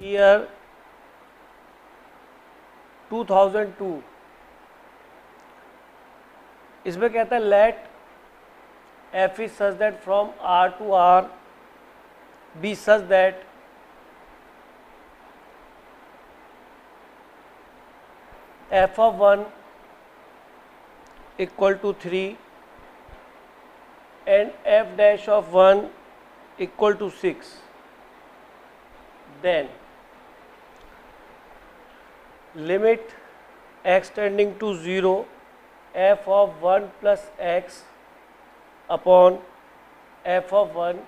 Year 2002, इसमें कहता है late f is such that from R to R be such that f of 1 equal to 3 and f dash of 1 equal to 6, then limit x tending to 0 f of 1 plus x upon f of 1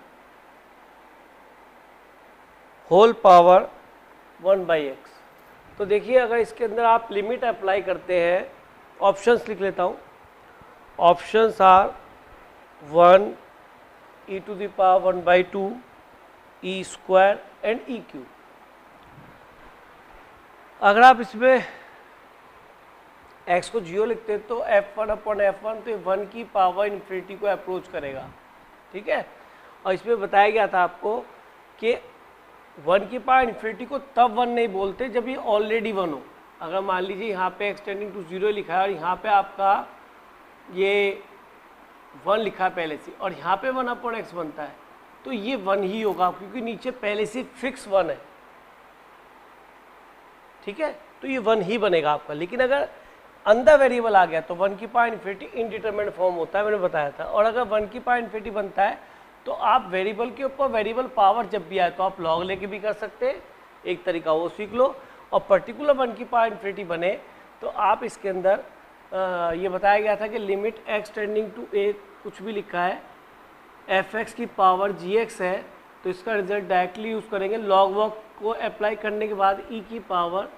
whole power 1 by X. तो देखिए अगर इसके अंदर आप limit apply करते हैं, options लिख लेता हूँ। Options are 1 e to the power 1 by 2 e square and e cube. अगर आप इसमें x को 0 लिखते हैं तो f1 अपॉन f1 तो 1 की पावर इन्फिनिटी को अप्रोच करेगा, ठीक है। और इसमें बताया गया था आपको कि 1 की पावर इन्फिनिटी को तब 1 नहीं बोलते जब ये ऑलरेडी 1 हो। अगर मान लीजिए यहाँ पे एक्सटेंडिंग टू 0 लिखा है और यहाँ पे आपका ये 1 लिखा है पहले से और यहाँ पे 1 अपॉन x बनता है तो ये 1 ही होगा, क्योंकि नीचे पहले से फिक्स 1 है, ठीक है। तो ये 1 ही बनेगा आपका। लेकिन अगर अंदर वेरिएबल आ गया तो 1 की पावर इन्फिनिटी इनडिटरमिनेट फॉर्म होता है, मैंने बताया था। और अगर 1 की पावर इन्फिनिटी बनता है तो आप वेरिएबल के ऊपर वेरिएबल पावर जब भी आए तो आप लॉग लेके भी कर सकते हैं, एक तरीका वो सीख लो। और पर्टिकुलर 1 की पावर इन्फिनिटी बने तो आप इसके अंदर ये बताया गया था कि limit x tending to a कुछ भी लिखा है f(x) की पावर gx है, तो इसका रिजल्ट डायरेक्टली यूज़ करेंगे। लॉग वर्क को अप्लाई करने के बाद e की power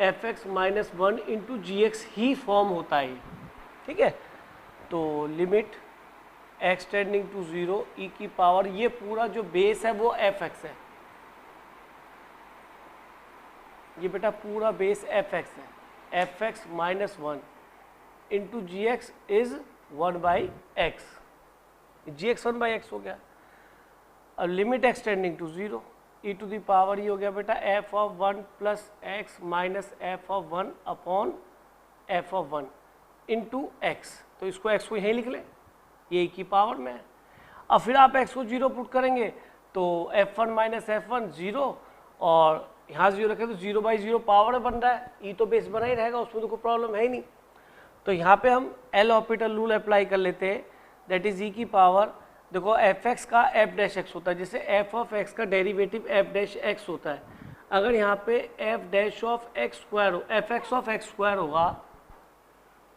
f(x) minus 1 into gx ही फॉर्म होता है, ठीक है। तो limit x tending to 0 e की पावर, ये पूरा जो बेस है वो f(x) है, ये बेटा पूरा बेस f(x) है। f(x) minus 1 into gx is 1 by X, gx 1 by X हो गया। अब limit x tending to 0 e to the power ये हो गया बेटा f of 1 plus X minus f of 1 upon f of 1 into X. तो इसको x को यहीं लिख ले, ये की पावर में है। अब फिर आप x को 0 पुट करेंगे तो f1 माइनस f1 0 और यहाँ 0 रखें तो 0 बाई 0 पावर बन रहा है, e तो बेस बना ही रहेगा, उसमें तो कोई प्रॉब्लम है ही नहीं। तो यहाँ पे हम एल ऑर्बिटल रूल अप्लाई कर लेते हैं, दैट इज e की पावर, देखो f(x) का f डैश x होता है, जैसे f ऑफ x का डेरिवेटिव f डैश x होता है। अगर यहाँ पे f dash of x square हो, f(x) ऑफ x स्क्वायर होगा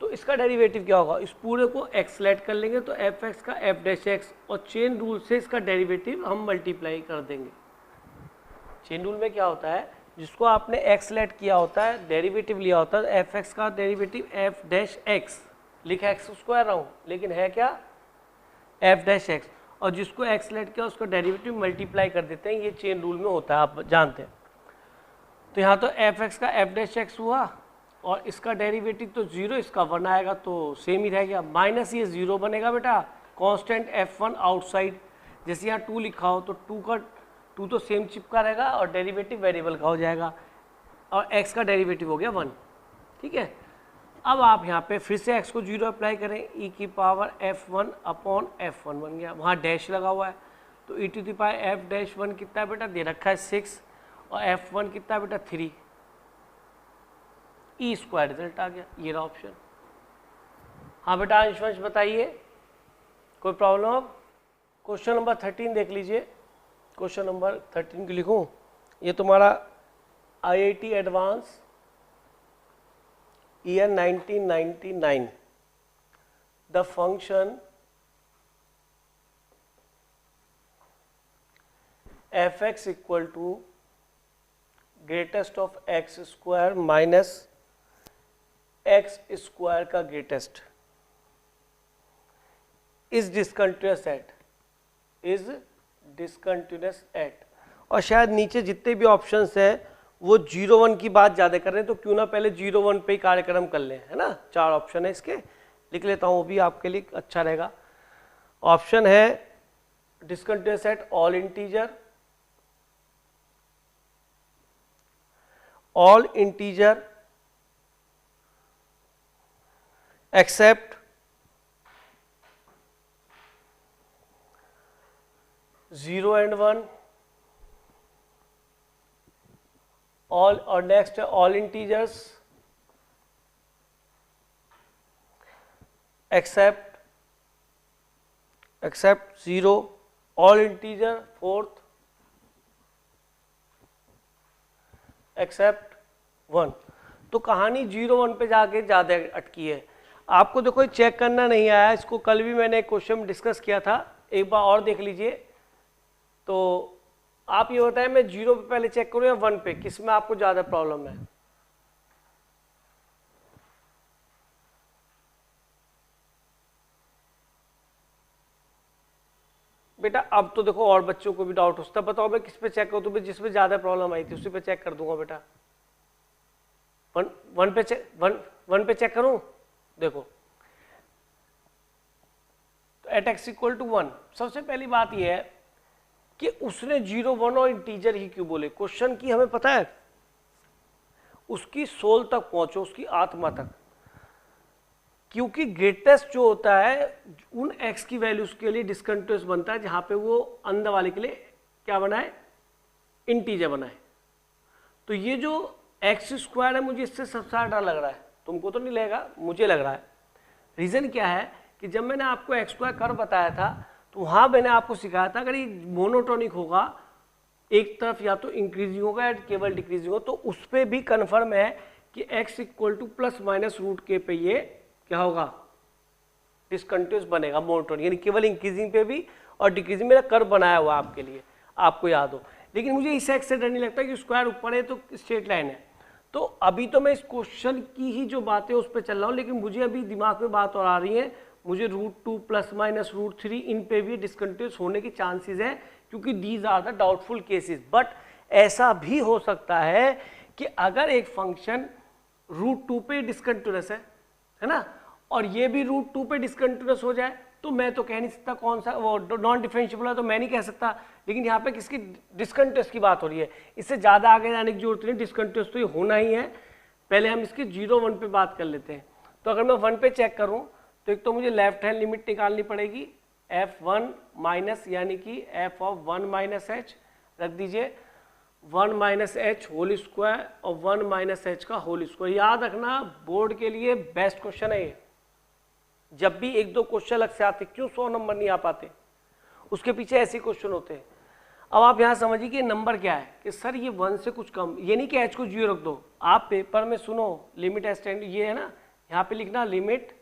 तो इसका डेरिवेटिव क्या होगा, इस पूरे को x लेट कर लेंगे तो f(x) का f डैश x और चेन रूल से इसका डेरिवेटिव हम मल्टीप्लाई कर देंगे। चेन रूल में क्या होता है, जिसको आपने x लेट किया होता है, डेरिवेटिव लिया होता है, f(x) का डेरिवेटिव f डैश x, लिखा x स्क्वायर रहा हूँ लेकिन है क्या f डैश x, और जिसको x लेट किया उसका डेरिवेटिव मल्टीप्लाई कर देते हैं, ये चेन रूल में होता है, आप जानते हैं। तो यहाँ तो f(x) का f डैश x हुआ और इसका डेरिवेटिव तो 0, इसका 1 आएगा तो सेम ही रह गया, माइनस ये 0 बनेगा बेटा, कांस्टेंट f1 आउटसाइड, जैसे यहाँ 2 लिखा हो तो 2 तो सेम चिपका रहेगा और डेरिवेटिव वेरिएबल का हो जाएगा और x का डेरिवेटिव हो गया 1, ठीक है। अब आप यहाँ पे फिर से x को 0 अप्लाई करें, e की पावर f1 अपॉन f1 बन गया, वहाँ डैश लगा हुआ है तो e to the power f dash 1 कितना है बेटा, दे रखा है 6 और f1 कितना है बेटा 3, ई स्क्वायर रिजल्ट आ गया, ये रहा ऑप्शन। हाँ बेटा अंशवंश बताइए, कोई प्रॉब्लम? अब क्वेश्चन नंबर 13 देख लीजिए, क्वेश्चन नंबर 13 की लिखूं, ये तुम्हारा IIT advance year 1999, the function f(x) equal to greatest of x square minus x square का greatest is discontinuous at, is discontinuous at. और शायद नीचे जितने भी ऑप्शंस हैं वो 0 1 की बात ज़्यादा कर रहे हैं, तो क्यों ना पहले 0 1 पे ही कार्यक्रम कर लें, है ना। 4 ऑप्शन है इसके, लिख लेता हूँ, वो भी आपके लिए अच्छा रहेगा। ऑप्शन है discontinuous at all integer, all integer except 0 and 1, all, और next है all integers except 0, all integer fourth except 1। तो कहानी 0 1 पे जाके ज़्यादा अटकी है। आपको देखो ये चेक करना नहीं आया, इसको कल भी मैंने एक क्वेश्चन डिस्कस किया था, एक बार और देख लीजिए। तो आप ये बताएं मैं 0 पे पहले चेक करूं या 1 पे, किस में आपको ज़्यादा प्रॉब्लम है? बेटा अब तो देखो और बच्चों को भी डाउट होता है, बताओ मैं किस पे चेक करूं? तो जिसमें ज़्यादा प्रॉब्लम आई थी उसी पे चेक कर दूंगा बेटा। वन पे चेक करूं? देखो तो एट एक्स इक्वल टू 1, सबसे पहली बात यह है कि उसने 0 1 और इंटीजर ही क्यों बोले। क्वेश्चन की हमें पता है, उसकी सोल तक पहुंचो, उसकी आत्मा तक, क्योंकि ग्रेटेस्ट जो होता है उन x की वैल्यूज के लिए डिसकंटिन्यूअस बनता है जहां पे वो अंदर वाले के लिए क्या बनाए, इंटीजर बनाए। तो ये जो x² है मुझे इससे सबसे ज़्यादा डर लग रहा है, तुमको तो नहीं लगेगा, मुझे लग रहा है। रीज़न क्या है कि जब मैंने आपको x² कर्व बताया था तो वहाँ मैंने आपको सिखाया था अगर ये मोनोटोनिक होगा, एक तरफ या तो इंक्रीजिंग होगा या केवल डिक्रीजिंग हो, तो उस पर भी कन्फर्म है कि x इक्वल टू ±√k पे ये क्या होगा, डिसकंटिन्यूअस बनेगा, मोनोटोनिक, यानी केवल इंक्रीजिंग पे भी और डिक्रीजिंग। मेरा कर्व बनाया हुआ आपके लिए, आपको याद हो। लेकिन मुझे इस एक्स से डर नहीं लगता कि स्क्वायर ऊपर है तो स्ट्रेट लाइन है। तो अभी तो मैं इस क्वेश्चन की ही जो बातें उस पर चल रहा हूँ, लेकिन मुझे अभी दिमाग में बात और आ रही है, मुझे √2 ±√3 इन पे भी डिसकंटिन्यूअस होने की चांसेस है, क्योंकि these are the doubtful cases. But ऐसा भी हो सकता है कि अगर एक फंक्शन √2 पे डिसकंटिन्यूअस है ना, और ये भी √2 पे डिसकंटिन्यूअस हो जाए, तो मैं तो कह नहीं सकता कौन सा वो नॉन डिफरेंशिएबल है, तो मैं नहीं कह सकता। लेकिन यहाँ पे किसकी डिसकंटिन्यूअस की बात हो रही है, इससे ज़्यादा आगे जाने की जरूरत नहीं, डिसकंटिन्यूअस तो ये होना ही है। पहले हम इसके 0 1 पे बात कर लेते हैं। तो अगर मैं 1 पे चेक करूँ तो एक तो मुझे लेफ्ट हैंड लिमिट निकालनी पड़ेगी, f1 माइनस यानी कि f ऑफ 1 - h रख दीजिए, 1 - h होल स्क्वायर और 1 - h का होल स्क्वायर। याद रखना बोर्ड के लिए बेस्ट क्वेश्चन है ये। जब भी एक दो क्वेश्चन अलग से आते, क्यों 100 नंबर नहीं आ पाते, उसके पीछे ऐसे क्वेश्चन होते हैं। अब आप यहाँ समझिए कि नंबर क्या है, कि सर ये 1 से कुछ कम, ये नहीं कि h को 0 रख दो। आप पेपर में सुनो लिमिट h टेंडिंग, ये है ना, यहाँ पे लिखना लिमिट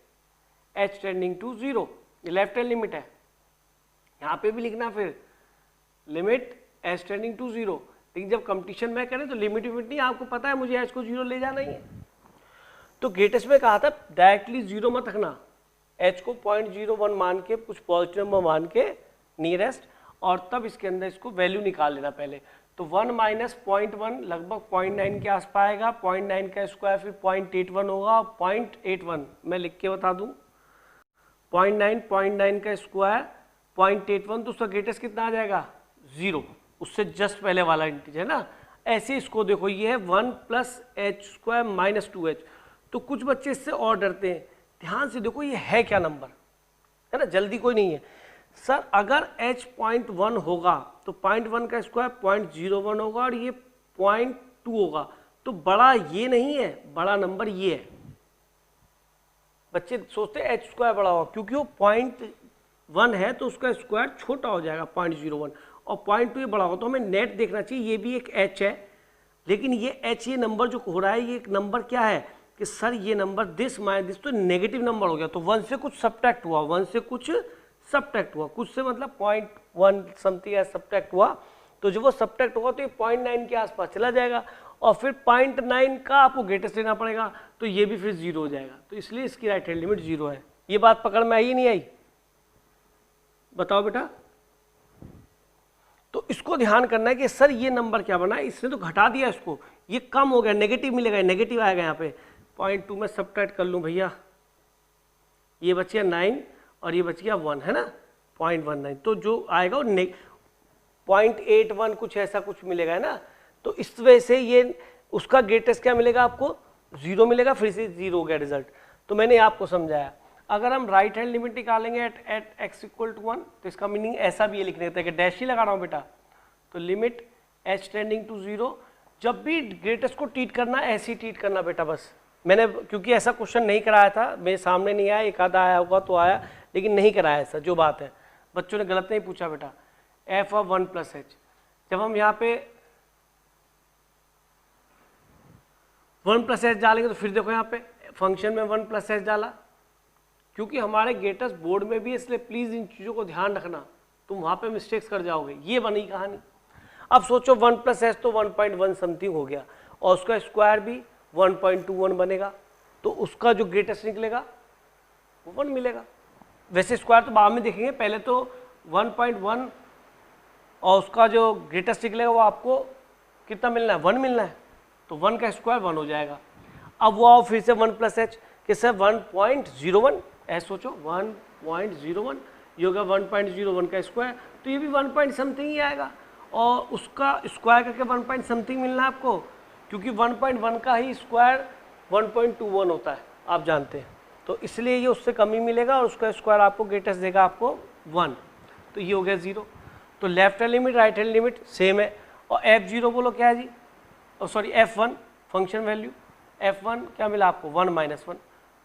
h टेंडिंग टू 0, ये लेफ्ट हैंड लिमिट है। यहाँ पे भी लिखना फिर लिमिट h टेंडिंग टू 0। लेकिन जब कंपटीशन में करें तो लिमिट नहीं, आपको पता है मुझे h को 0 ले जाना ही है। तो ग्रेटेस्ट में कहा था डायरेक्टली 0 मत रखना, h को 0.01 मान के, कुछ पॉजिटिव नंबर मान के नियरेस्ट, और तब इसके अंदर इसको वैल्यू निकाल लेना पहले। तो 1 - 0.1 लगभग 0.9 के आस पास आएगा, 0.9 का स्क्वायर फिर 0.81 होगा, 0.81 मैं लिख के बता दूं, 0.9 का स्क्वायर 0.81, तो उसका ग्रेटेस्ट कितना आ जाएगा 0, उससे जस्ट पहले वाला इंटीजर है ना। ऐसे इसको देखो, ये है 1 + h² - 2h। तो कुछ बच्चे इससे और डरते हैं, ध्यान से देखो ये है क्या नंबर, है ना, जल्दी कोई नहीं है। सर अगर h 0.1 होगा तो 0.1 का स्क्वायर 0.01 होगा और ये 0.2 होगा, तो बड़ा ये नहीं है, बड़ा नंबर ये है। बच्चे सोचते हैं h² बड़ा होगा, क्योंकि वो 0.1 है तो उसका स्क्वायर छोटा हो जाएगा 0.01, और 0.2 ये बड़ा होगा। तो हमें नेट देखना चाहिए, ये भी एक h है, लेकिन ये h, ये नंबर जो हो रहा है, ये एक नंबर क्या है कि सर ये नंबर दिस माइनस दिस, तो नेगेटिव नंबर हो गया। तो 1 से कुछ सब्ट्रैक्ट हुआ, 1 से कुछ सब्ट्रैक्ट हुआ, कुछ से मतलब 0.1 समथिंग ऐसा सब्ट्रैक्ट हुआ। तो जब वो सब्ट्रैक्ट होगा तो ये 0.9 के आसपास चला जाएगा, और फिर 0.9 का आपको ग्रेटेस्ट लेना पड़ेगा, तो ये भी फिर 0 हो जाएगा। तो इसलिए इसकी राइट हैंड लिमिट 0 है। ये बात पकड़ में आई नहीं आई, बताओ बेटा। तो इसको ध्यान करना है कि सर ये नंबर क्या बना, इसने तो घटा दिया इसको, ये कम हो गया, नेगेटिव मिलेगा, नेगेटिव आएगा यहाँ पे। 0.2 में सब्ट्रैक्ट कर लूँ भैया, ये बच गया 9 और ये बच गया 1, है ना, 0.19, तो जो आएगा वो 0.81 कुछ ऐसा कुछ मिलेगा, है ना। तो इस वजह से ये उसका ग्रेटेस्ट क्या मिलेगा आपको, 0 मिलेगा, फिर से 0 हो गया रिजल्ट। तो मैंने आपको समझाया। अगर हम राइट हैंड लिमिट निकालेंगे एट x इक्वल टू 1, तो इसका मीनिंग ऐसा भी है लिखने का कि डैश ही लगा रहा हूँ बेटा, तो लिमिट h टेंडिंग टू 0। जब भी ग्रेटेस्ट को ट्रीट करना ऐसे ही ट्रीट करना बेटा बस। मैंने क्योंकि ऐसा क्वेश्चन नहीं कराया था, मेरे सामने नहीं आया, एक आधा आया होगा तो आया, लेकिन नहीं कराया ऐसा, जो बात है बच्चों ने गलत नहीं पूछा बेटा। f ऑफ 1 प्लस h, जब हम यहाँ पे 1 प्लस एच डालेंगे तो फिर देखो यहाँ पे फंक्शन में 1 प्लस एच डाला, क्योंकि हमारे ग्रेटेस्ट बोर्ड में भी, इसलिए प्लीज इन चीज़ों को ध्यान रखना, तुम वहाँ पे मिस्टेक्स कर जाओगे। ये बनी कहानी। अब सोचो 1 प्लस एच तो 1.1 समथिंग हो गया, और उसका स्क्वायर भी 1.21 बनेगा, तो उसका जो ग्रेटेस्ट निकलेगा वो 1 मिलेगा। वैसे स्क्वायर तो बाद में देखेंगे, पहले तो 1.1 और उसका जो ग्रेटेस्ट निकलेगा वो आपको कितना मिलना है, 1 मिलना है, तो 1 का स्क्वायर 1 हो जाएगा। अब वो आओ फिर से 1 प्लस एच, किससे 1.01, ऐसे सोचो 1.01, ये होगा 1.01 का स्क्वायर, तो ये भी 1 पॉइंट समथिंग ही आएगा, और उसका स्क्वायर करके 1 पॉइंट समथिंग मिलना है आपको, क्योंकि 1.1 का ही स्क्वायर 1.21 होता है, आप जानते हैं, तो इसलिए ये उससे कम ही मिलेगा, और उसका स्क्वायर आपको ग्रेटेस्ट देगा आपको 1, तो ये हो गया 0। तो left hand limit right hand limit same है, और f0 बोलो क्या है जी, sorry f1 function value, f1 क्या मिला आपको 1 माइनस 1,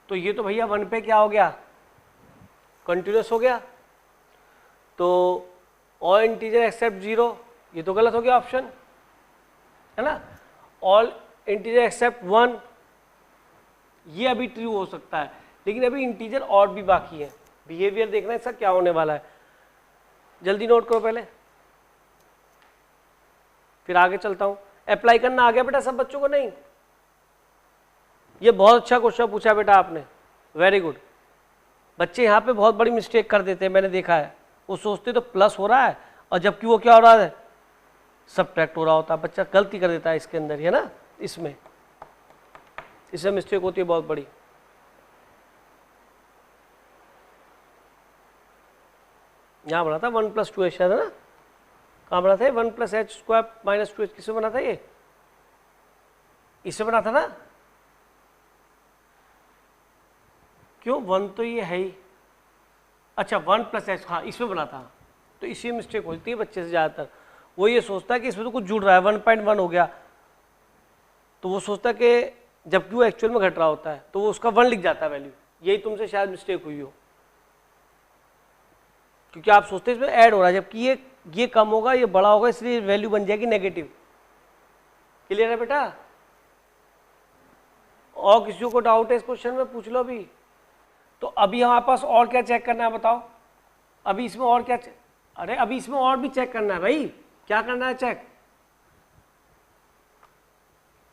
तो ये तो भैया 1 पे क्या हो गया, कंटिन्यूस हो गया, तो ऑल इंटीजर एक्सेप्ट 0, ये तो गलत हो गया ऑप्शन, है ना। ऑल इंटीजर एक्सेप्ट 1, ये अभी ट्रू हो सकता है, लेकिन अभी इंटीजर और भी बाकी है। बिहेवियर देखना है इसका क्या होने वाला है, जल्दी नोट करो पहले, फिर आगे चलता हूं। अप्लाई करना आ गया बेटा सब बच्चों को? नहीं, ये बहुत अच्छा क्वेश्चन पूछा बेटा आपने, वेरी गुड। बच्चे यहाँ पे बहुत बड़ी मिस्टेक कर देते हैं, मैंने देखा है, वो सोचते तो प्लस हो रहा है, और जबकि वो क्या हो रहा है, सबट्रैक्ट हो रहा होता है। बच्चा गलती कर देता है इसके अंदर, है ना, इसमें मिस्टेक होती है बहुत बड़ी। यहाँ बना था 1 प्लस 2h, है ना, कहाँ बना था 1 plus H square minus 2h, किससे बना था ये, इससे बना था ना, क्यों 1 तो ये है ही, अच्छा 1 प्लस एच, हाँ इसमें बना था, तो इसी मिस्टेक होती है बच्चे से ज़्यादातर। वो ये सोचता है कि इसमें तो कुछ जुड़ रहा है, 1.1 हो गया, तो वो सोचता है कि जबकि वो एक्चुअल में घट रहा होता है, तो वो उसका 1 लिख जाता है वैल्यू। यही तुमसे शायद मिस्टेक हुई हो, क्योंकि आप सोचते हैं इसमें ऐड हो रहा है, जबकि ये कम होगा, ये बड़ा होगा, इसलिए वैल्यू बन जाएगी नेगेटिव। क्लियर है बेटा? और किसी को डाउट है इस क्वेश्चन में, पूछ लो अभी। तो अभी हमारे पास और क्या चेक करना है बताओ, अभी इसमें और क्या अरे अभी इसमें और भी चेक करना है भाई, क्या करना है चेक,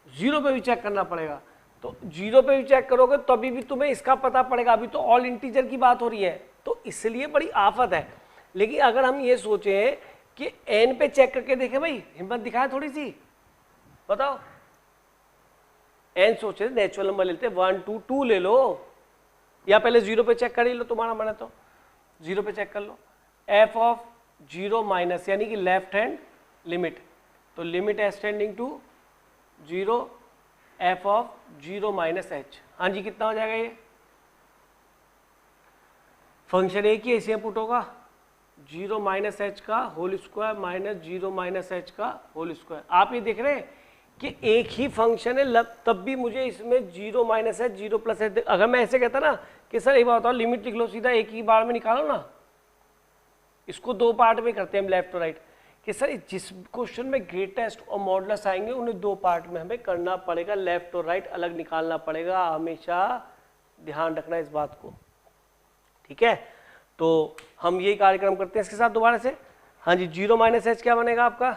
0 पे भी चेक करना पड़ेगा। तो 0 पे भी चेक करोगे तो अभी भी तुम्हें इसका पता पड़ेगा, अभी तो ऑल इंटीजर की बात हो रही है, तो इसलिए बड़ी आफत है। लेकिन अगर हम ये सोचें कि n पे चेक करके देखें, भाई हिम्मत दिखाए थोड़ी सी, बताओ n सोचे नेचुरल नंबर लेते 1 2 2 ले लो, या पहले 0 पे चेक कर ही लो, तुम्हारा मन है तो 0 पे चेक कर लो। f ऑफ 0 माइनस यानी कि लेफ्ट हैंड लिमिट, तो limit H tending to 0 f of 0 minus H, हाँ जी कितना हो जाएगा ये, फंक्शन एक ही ऐसे पुट होगा 0 माइनस एच का whole square minus 0 minus H का होल स्क्वायर। आप ये देख रहे हैं कि एक ही फंक्शन है, तब भी मुझे इसमें 0 माइनस एच 0 प्लस एच, अगर मैं ऐसे कहता ना कि सर एक बात बताओ लिमिट लिख लो सीधा एक ही बार में निकालो ना, इसको 2 पार्ट में करते हैं हम लेफ्ट और राइट, कि सर जिस क्वेश्चन में ग्रेटेस्ट और मॉडुलस आएंगे उन्हें 2 पार्ट में हमें करना पड़ेगा, लेफ्ट और राइट अलग निकालना पड़ेगा, हमेशा ध्यान रखना इस बात को, ठीक है। तो हम यही कार्यक्रम करते हैं इसके साथ दोबारा से, हाँ जी 0 माइनस एच क्या बनेगा आपका,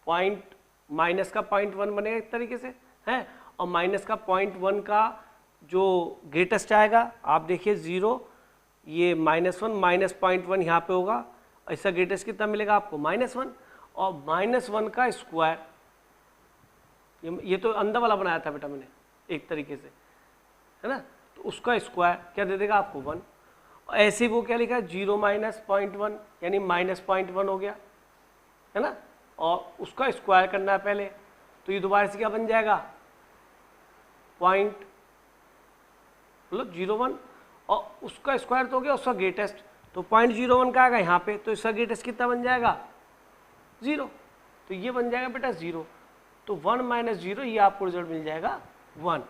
पॉइंट माइनस का 0.1 बनेगा एक तरीके से है, और माइनस का 0.1 का जो ग्रेटेस्ट आएगा आप देखिए 0, ये -1 माइनस 0.1 यहाँ पे होगा, ऐसा ग्रेटेस्ट कितना मिलेगा आपको -1, और -1 का स्क्वायर, ये तो अंदर वाला बनाया था बेटा मैंने एक तरीके से, है ना, तो उसका स्क्वायर क्या दे देगा आपको 1, ऐसे वो क्या लिखा है 0 माइनस 0.1 यानी -0.1 हो गया, है ना, और उसका स्क्वायर करना है पहले, तो ये दोबारा से क्या बन जाएगा, पॉइंट मतलब 0.1 और उसका स्क्वायर तो हो गया उसका ग्रेटेस्ट, तो 0.01 का आएगा यहाँ पे, तो इसका ग्रेटेस्ट कितना बन जाएगा 0, तो ये बन जाएगा बेटा 0, तो 1 माइनस 0 ये आपको रिजल्ट मिल जाएगा 1।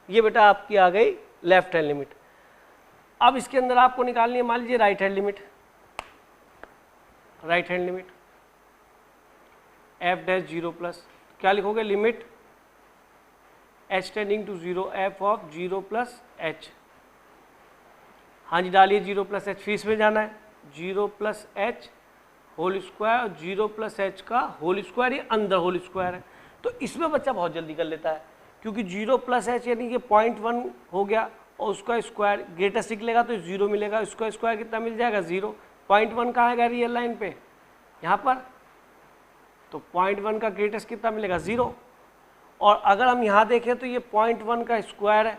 ये बेटा आपकी आ गई लेफ्ट हैंड लिमिट। अब इसके अंदर आपको निकालनी है मान लीजिए right hand limit, right hand limit F dash 0 plus, क्या लिखोगे, limit h tending to 0 f of 0 plus h, हाँ जी डालिए 0 प्लस h, फिर इसमें जाना है 0 प्लस h होल स्क्वायर और 0 प्लस h का होल स्क्वायर, ये अंदर होल स्क्वायर है, तो इसमें बच्चा बहुत जल्दी कर लेता है क्योंकि 0 प्लस h यानी कि 0.1 हो गया और उसका स्क्वायर ग्रेटेस्ट निकलेगा तो 0 मिलेगा, उसका स्क्वायर कितना मिल जाएगा 0, 0.1 कहाँ आएगा रियल लाइन पे यहाँ पर, तो 0.1 का ग्रेटेस्ट कितना मिलेगा 0, और अगर हम यहाँ देखें तो ये 0.1 का स्क्वायर है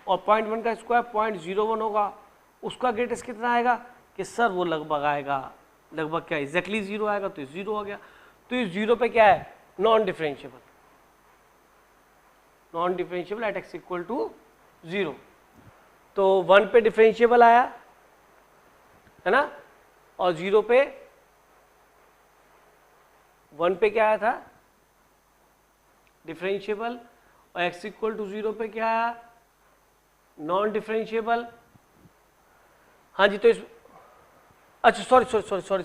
और 0.1 का स्क्वायर 0.01 होगा, उसका ग्रेटेस्ट कितना आएगा कि सर वो लगभग आएगा, लगभग क्या एग्जैक्टली 0 आएगा, तो 0 हो गया, तो इस 0 पे क्या है non differentiable, non differentiable at x equal to 0, तो 1 पे डिफरेंशिएबल आया है ना, और 0 पे 1 पे क्या आया था डिफरेंशिएबल, और x इक्वल टू 0 पे क्या आया नॉन डिफरेंशिएबल। हाँ जी, तो इस अच्छा सॉरी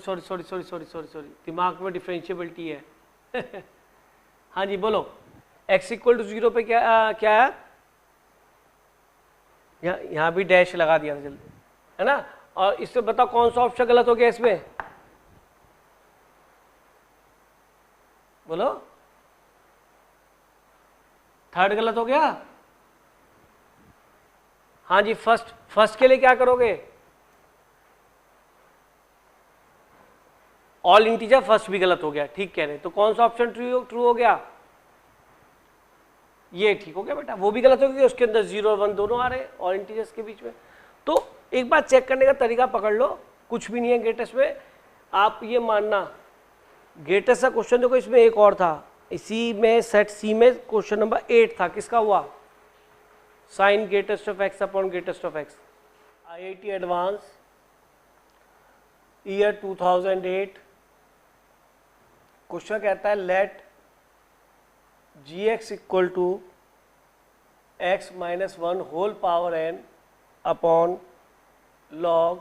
दिमाग में डिफरेंशिएबिलिटी है हाँ जी बोलो, x इक्वल टू 0 पे क्या है, यहाँ भी डैश लगा दिया था जल्दी, है ना, और इससे बताओ कौन सा ऑप्शन गलत हो गया इसमें, बोलो, थर्ड गलत हो गया, हाँ जी फर्स्ट के लिए क्या करोगे, ऑल इंटीजर फर्स्ट भी गलत हो गया, ठीक कह रहे, तो कौन सा ऑप्शन ट्रू हो गया, ये ठीक हो गया बेटा, वो भी गलत हो गया, उसके अंदर 0 और 1 दोनों आ रहे हैं ऑल इंटीजर्स के बीच में। तो एक बार चेक करने का तरीका पकड़ लो, कुछ भी नहीं है ग्रेटेस्ट में, आप ये मानना ग्रेटेस्ट का क्वेश्चन देखो, इसमें एक और था, इसी में सेट सी में क्वेश्चन नंबर 8 था, किसका हुआ, sine greatest of X upon greatest of X, IIT advance year 2008, question कहता है let gx equal to x minus 1 whole power n upon log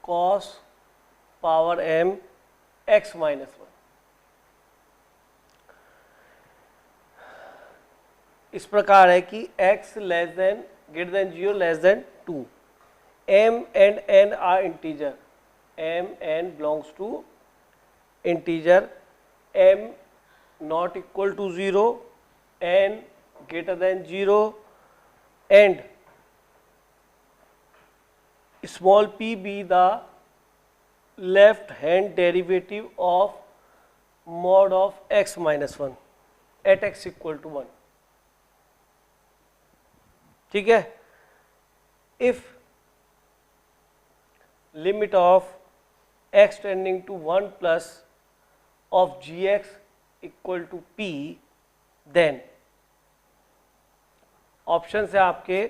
cos power m x minus 1। इस प्रकार है कि x less than greater than 0 less than 2, m and n are integer, m n belongs to इंटीजर, m not equal to 0, n greater than 0, and small p be the left hand derivative of mod of x minus 1 at x equal to 1, ठीक है, if limit of x tending to 1 plus of gx equal to p, then option है आपके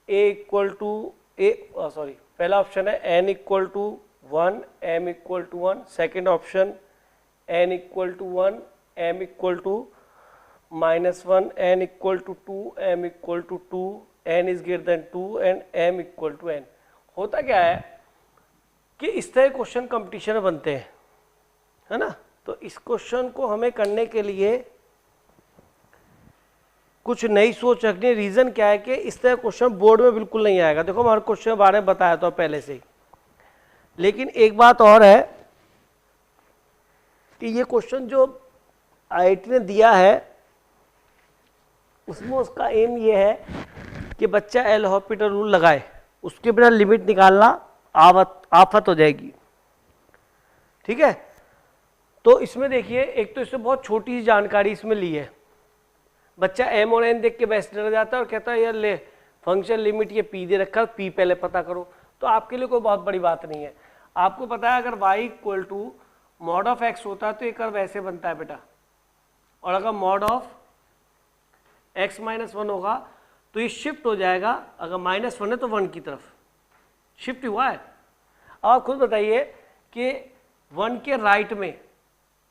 a equal to पहला option है n equal to 1 m equal to 1, second option n equal to 1 m equal to -1, n equal to 2 m equal to 2, n is greater than 2 and m equal to n। होता क्या है कि इस तरह question competition में बनते हैं, है ना, तो इस क्वेश्चन को हमें करने के लिए कुछ नई सोच रखनी। रीजन क्या है कि इस तरह क्वेश्चन बोर्ड में बिल्कुल नहीं आएगा, देखो हमारे क्वेश्चन के बारे में बताया था पहले से ही, लेकिन एक बात और है कि ये क्वेश्चन जो IIT ने दिया है उसमें उसका एम ये है कि बच्चा एल हॉस्पिटल रूल लगाए, उसके बिना लिमिट निकालना आफत हो जाएगी, ठीक है। तो इसमें देखिए एक तो इसमें बहुत छोटी सी जानकारी इसमें ली है, बच्चा m और n देख के वैसे डर जाता है और कहता है यार ले फंक्शन लिमिट ये p दे रखा है, p पहले पता करो, तो आपके लिए कोई बहुत बड़ी बात नहीं है। आपको पता है अगर y equal to mod of x होता है तो ये कर्व ऐसे बनता है बेटा, और अगर mod of x minus one होगा तो ये शिफ्ट हो जाएगा, अगर माइनस वन है तो वन की तरफ शिफ्ट हुआ है। अब आप खुद बताइए कि वन के राइट में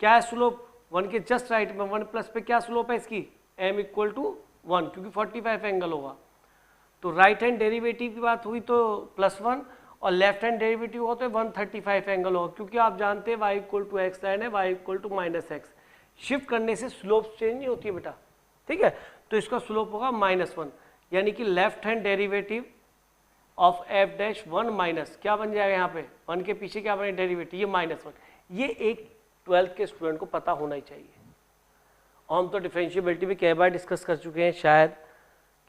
क्या है स्लोप, वन के जस्ट राइट में वन प्लस पे क्या स्लोप है इसकी, m इक्वल टू वन, क्योंकि 45 एंगल होगा। तो राइट हैंड डेरिवेटिव की बात हुई तो प्लस वन, और लेफ्ट हैंड डेरिवेटिव हो तो 135 एंगल होगा, क्योंकि आप जानते हैं y equal to x line है, y equal to minus x. Shift करने से स्लोप चेंज नहीं होती है बेटा, ठीक है। तो इसका स्लोप होगा माइनस वन, यानी कि left hand derivative of F dash one minus क्या बन जाएगा यहाँ पे, वन के पीछे क्या बने डेरिवेटिव, ये माइनस वन। ये एक 12th के स्टूडेंट को पता होना ही चाहिए। और हम तो डिफरेंशिएबिलिटी भी कई बार डिस्कस कर चुके हैं शायद,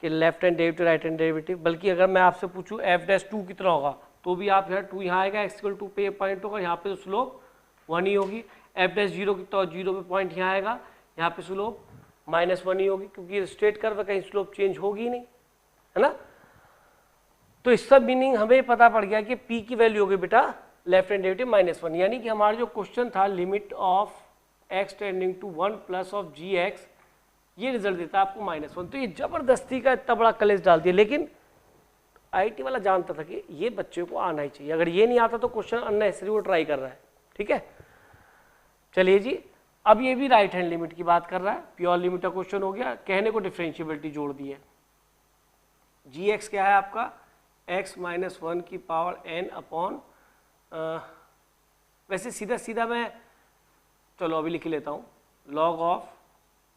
कि left hand derivative right hand derivative. बल्कि अगर मैं आपसे पूछूं एफ डैश टू कितना होगा, तो भी आप यहाँ टू यहाँ आएगा, एक्स इक्वल टू पे पॉइंट होगा, यहाँ पे तो स्लोप वन ही होगी। एफ डैश जीरो कितना, जीरो पे पॉइंट यहाँ आएगा, यहाँ पे स्लोप माइनस वन ही होगी, क्योंकि स्ट्रेट कर्व कहीं स्लोप चेंज होगी ही नहीं, है ना। तो इसका मीनिंग हमें पता पड़ गया कि पी की वैल्यू होगी बेटा left hand derivative minus one, यानी कि हमारा जो क्वेश्चन था limit of x tending to one plus of g x, ये रिजल्ट देता है आपको माइनस वन। तो ये जबरदस्ती का इतना बड़ा कलेश डाल दिया, लेकिन आईटी वाला जानता था कि ये बच्चे को आना ही चाहिए, अगर ये नहीं आता तो क्वेश्चन अननेसेसरी वो ट्राई कर रहा है, ठीक है। चलिए जी, अब ये भी राइट हैंड लिमिट की बात कर रहा है, प्योर लिमिट का क्वेश्चन हो गया, कहने को डिफरेंशिएबिलिटी जोड़ दी है। जी एक्स क्या है आपका, एक्स माइनस वन की पावर एन अपॉन, वैसे सीधा सीधा मैं चलो अभी लिख लेता हूँ, लॉग ऑफ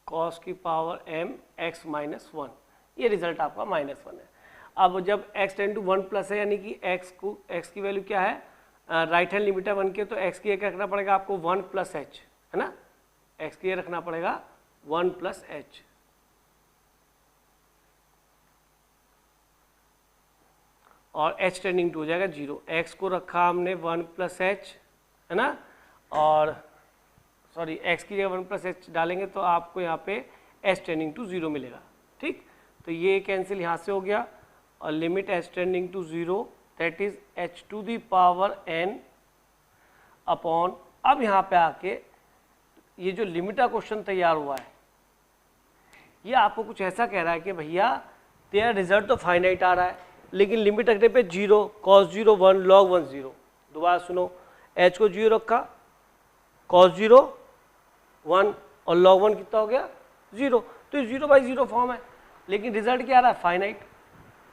कॉस की power m x minus one, ये रिजल्ट आपका माइनस वन है। अब जब x tend to one plus है, यानी कि x की वैल्यू क्या है, राइट हैंड लिमिट है वन के, तो x की एक रखना पड़ेगा आपको वन प्लस एच, है ना, x की रखना पड़ेगा वन प्लस एच। और h टेंडिंग टू हो जाएगा जीरो, x को रखा हमने वन प्लस एच, है ना, और सॉरी x की जगह वन प्लस एच डालेंगे तो आपको यहाँ पे h टेंडिंग टू जीरो मिलेगा, ठीक। तो ये कैंसिल यहाँ से हो गया, और limit h tending to zero that is h to the power n upon, अब यहाँ पे आके ये जो लिमिट का क्वेश्चन तैयार हुआ है, ये आपको कुछ ऐसा कह रहा है कि भैया तेरा रिजल्ट तो फाइनाइट आ रहा है, लेकिन लिमिट रखने पे zero, cos zero one, log one zero. दोबारा सुनो, h को जीरो रखा, कॉस जीरो वन, और लॉग वन कितना हो गया जीरो, तो ये जीरो बाई जीरो फॉर्म है, लेकिन रिजल्ट क्या आ रहा है फाइनाइट।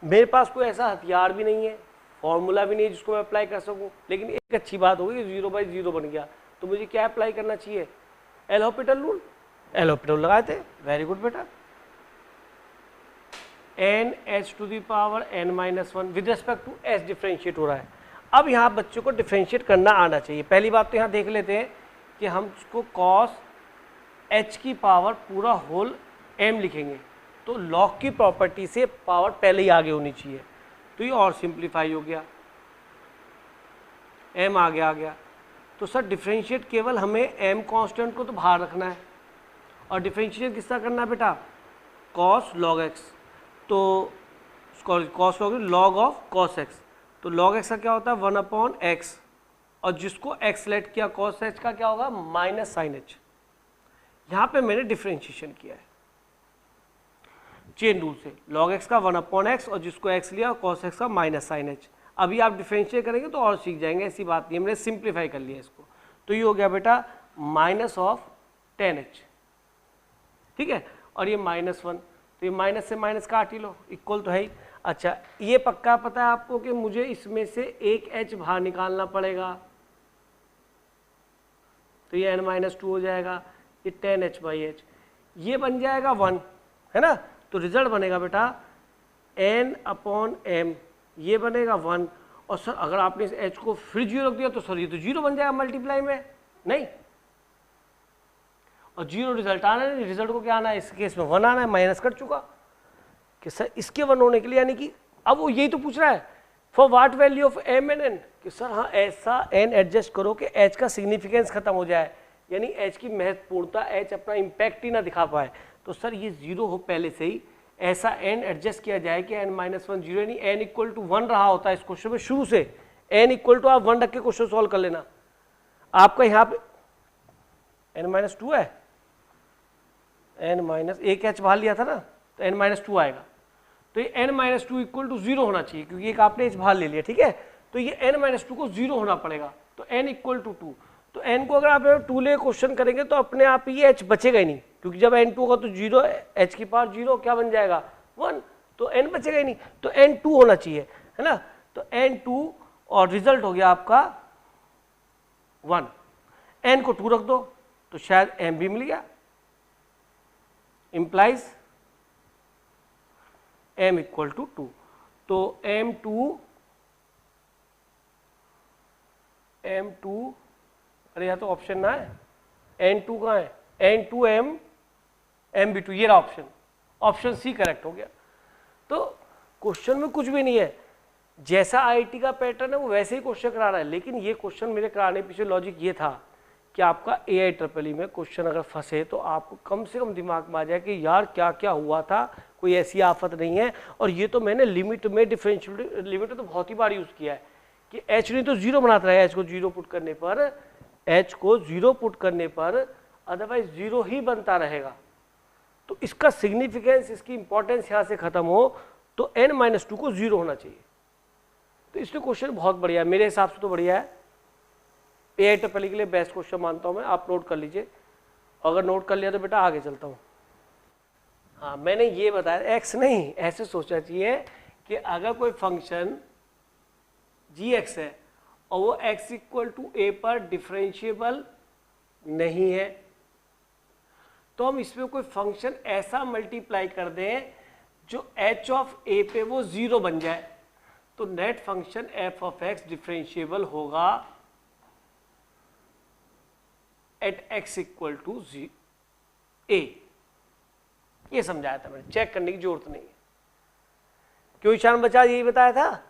मेरे पास कोई ऐसा हथियार भी नहीं है, फॉर्मूला भी नहीं है जिसको मैं अप्लाई कर सकूं, लेकिन एक अच्छी बात होगी जीरो बाई जीरो बन गया, तो मुझे क्या अप्लाई करना चाहिए, L hospital rule, L hospital लगाए थे, वेरी गुड बेटा। N h to the power n minus one with respect to h differentiate हो रहा है। अब यहाँ बच्चों को डिफ्रेंशिएट करना आना चाहिए। पहली बात तो यहाँ देख लेते हैं कि हम उसको कॉस एच की पावर पूरा होल एम लिखेंगे, तो लॉग की प्रॉपर्टी से पावर पहले ही आगे होनी चाहिए, तो ये और सिंप्लीफाई हो गया, एम आगे आ गया। तो सर डिफरेंशिएट केवल हमें एम कांस्टेंट को तो बाहर रखना है, और डिफरेंशिएट किसका करना है बेटा, कॉस लॉग एक्स, तो cos log of cos x, तो लॉग एक्स का क्या होता है वन अपॉन एक्स, और जिसको एक्स सेलेक्ट किया कॉस एच का क्या होगा माइनस साइन एच। यहाँ पे मैंने डिफरेंशिएशन किया है चेन रूल से, लॉग एक्स का वन अपॉन एक्स, और जिसको एक्स लिया कॉस एक्स का माइनस साइन एच। अभी आप डिफरेंशिएट करेंगे तो और सीख जाएंगे, ऐसी बात नहीं, हमने सिंप्लीफाई कर लिया इसको। तो ये हो गया बेटा माइनस ऑफ 10h, ठीक है, और ये माइनस वन, तो ये माइनस से माइनस काट ही लो, इक्वल तो है ही। अच्छा ये पक्का पता है आपको कि मुझे इसमें से एक h बाहर निकालना पड़ेगा, तो ये n माइनस टू हो जाएगा, ये 10h बाई एच, ये बन जाएगा 1, है ना। तो रिजल्ट बनेगा बेटा n अपॉन m, ये बनेगा 1, और सर अगर आपने इस h को फिर जीरो रख दिया तो सर ये तो जीरो बन जाएगा मल्टीप्लाई में, नहीं, और जीरो रिजल्ट आना है, रिजल्ट को क्या आना है, इस केस में 1 आना है, माइनस कर चुका कि सर इसके 1 होने के लिए, यानी कि अब वो यही तो पूछ रहा है for what value of m and n, कि सर हाँ ऐसा n एडजस्ट करो कि h का सिग्निफिकेंस खत्म हो जाए, यानी h की महत्वपूर्णता, h अपना इम्पैक्ट ही ना दिखा पाए। तो सर ये जीरो हो पहले से ही, ऐसा n एडजस्ट किया जाए कि n माइनस वन जीरो, यानी n इक्वल टू 1 रहा होता है इस क्वेश्चन में शुरू से, n इक्वल टू आप 1 रख के क्वेश्चन सॉल्व कर लेना। आपका यहाँ पे n-2 है, एक h बाहर लिया था ना, तो n-2 आएगा। तो ये n-2 इक्वल टू 0 होना चाहिए, क्योंकि एक आपने h बाहर ले लिया, ठीक है। तो ये n-2 को 0 होना पड़ेगा, तो n इक्वल टू 2। तो n को अगर आप 2 ले क्वेश्चन करेंगे तो अपने आप ही ये h बचेगा ही नहीं, क्योंकि जब n2 होगा तो 0, h की पावर 0 क्या बन जाएगा 1, तो n बचेगा ही नहीं, तो n2 होना चाहिए, है ना। तो n2 और रिजल्ट हो गया आपका 1, n को 2 रख दो तो शायद m भी मिल गया, इम्प्लाइज m इक्वल टू 2। तो m2 अरे यहाँ तो ऑप्शन ना है, n2 कहाँ है, n2m m2, ये रहा ऑप्शन, ऑप्शन सी करेक्ट हो गया। तो क्वेश्चन में कुछ भी नहीं है, जैसा आईटी का पैटर्न है वो वैसे ही क्वेश्चन करा रहा है, लेकिन ये क्वेश्चन मेरे कराने पीछे लॉजिक ये था कि आपका AIEEE में क्वेश्चन अगर फंसे तो आपको कम से कम दिमाग में आ जाए कि यार क्या क्या हुआ था, कोई ऐसी आफत नहीं है। और ये तो मैंने लिमिट में, डिफरेंशियल लिमिट तो बहुत ही बार यूज़ किया है कि h नहीं तो 0 बनाता है, h को 0 पुट करने पर, h को 0 पुट करने पर अदरवाइज 0 ही बनता रहेगा। तो इसका सिग्निफिकेंस, इसकी इंपॉर्टेंस यहाँ से खत्म हो तो n-2 को 0 होना चाहिए। तो इसलिए क्वेश्चन बहुत बढ़िया है, मेरे हिसाब से तो बढ़िया है, AIEEE के लिए बेस्ट क्वेश्चन मानता हूँ मैं। आप नोट कर लीजिए, अगर नोट कर लिया तो बेटा आगे चलता हूँ। हाँ, मैंने ये बताया, x नहीं, ऐसे सोचना चाहिए कि अगर कोई फंक्शन gx है और वो x इक्वल टू a पर डिफरेंशिएबल नहीं है, तो हम इसमें कोई फंक्शन ऐसा मल्टीप्लाई कर दें जो h ऑफ a पे वो 0 बन जाए, तो net function f of x differentiable होगा at x equal to a। ये समझाया था मैंने, चेक करने की जरूरत नहीं है। क्यों ईशान बचा यही बताया था,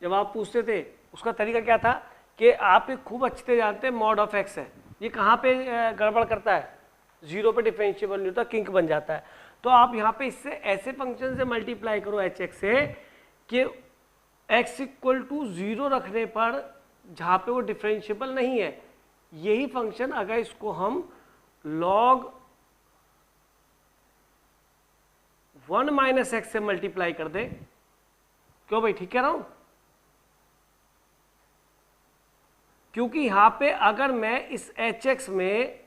जब आप पूछते थे उसका तरीका क्या था कि आप ये खूब अच्छे से जानते हैं मॉड ऑफ x है, ये कहाँ पे गड़बड़ करता है, 0 पे डिफरेंशिएबल नहीं होता, किंक बन जाता है। तो आप यहाँ पे इससे ऐसे फंक्शन से मल्टीप्लाई करो hx से कि x इक्वल टू 0 रखने पर जहाँ पे वो डिफरेंशिएबल नहीं है, यही फंक्शन अगर इसको हम log 1 माइनस एक्स से मल्टीप्लाई कर दे, क्यों भाई ठीक कह रहा हूं, क्योंकि यहां पे अगर मैं इस hx में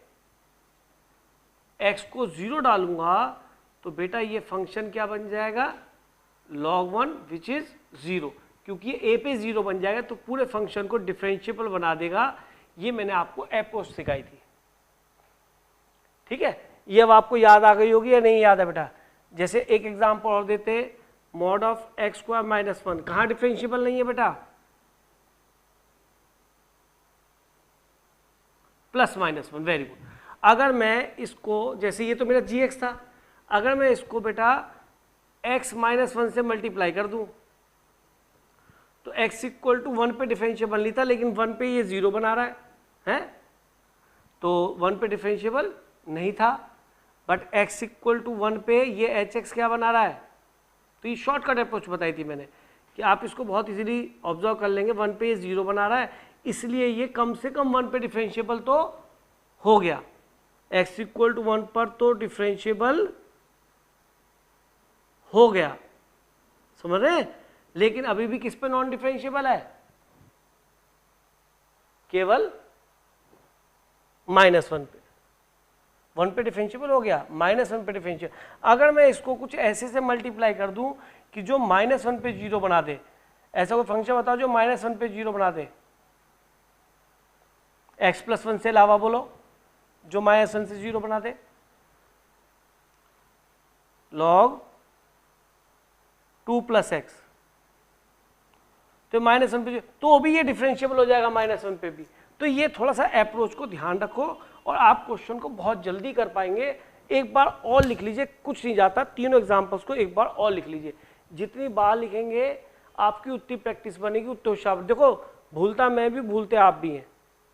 x को 0 डालूंगा तो बेटा ये फंक्शन क्या बन जाएगा log 1 विच इज 0, क्योंकि ये a पे 0 बन जाएगा तो पूरे फंक्शन को डिफरेंशिएबल बना देगा। ये मैंने आपको अप्रोच सिखाई थी, ठीक है। ये अब आपको याद आ गई होगी या नहीं याद है बेटा। जैसे एक एग्जांपल और देते, mod of x square minus 1 कहाँ डिफरेंशिएबल नहीं है बेटा, प्लस माइनस 1, वेरी गुड। अगर मैं इसको, जैसे ये तो मेरा जी था, अगर मैं इसको बेटा x माइनस 1 से मल्टीप्लाई कर दूं तो x इक्वल टू 1 पे डिफरेंशिएबल नहीं था, लेकिन 1 पे ये 0 बना रहा है? तो 1 पे डिफरेंशिएबल नहीं था, बट x इक्वल टू 1 पे ये hx क्या बना रहा है। तो ये शॉर्टकट अप्रोच बताई थी मैंने कि आप इसको बहुत इजीली ऑब्जर्व कर लेंगे, 1 पे ये 0 बना रहा है, इसलिए ये कम से कम 1 पे डिफरेंशिएबल तो हो गया, x इक्वल टू 1 पर तो डिफरेंशिएबल हो गया, समझ रहे हैं। लेकिन अभी भी किस पे नॉन डिफरेंशिएबल है, केवल माइनस 1 पे। 1 पे डिफरेंशिएबल हो गया, माइनस 1 पे डिफरेंशिएबल। अगर मैं इसको कुछ ऐसे से मल्टीप्लाई कर दूं कि जो माइनस 1 पे 0 बना दे, ऐसा कोई फंक्शन बताओ जो माइनस 1 पे 0 बना दे, x प्लस 1 से अलावा बोलो जो माइनस 1 से 0 बना दे, log 2 प्लस एक्स, तो माइनस 1 पे तो भी ये डिफरेंशिएबल हो जाएगा माइनस 1 पे भी। तो ये थोड़ा सा अप्रोच को ध्यान रखो और आप क्वेश्चन को बहुत जल्दी कर पाएंगे। एक बार और लिख लीजिए, कुछ नहीं जाता, तीनों एग्जांपल्स को एक बार और लिख लीजिए, जितनी बार लिखेंगे आपकी उतनी प्रैक्टिस बनेगी, उतने होशियार। देखो भूलता मैं भी, भूलते आप भी हैं,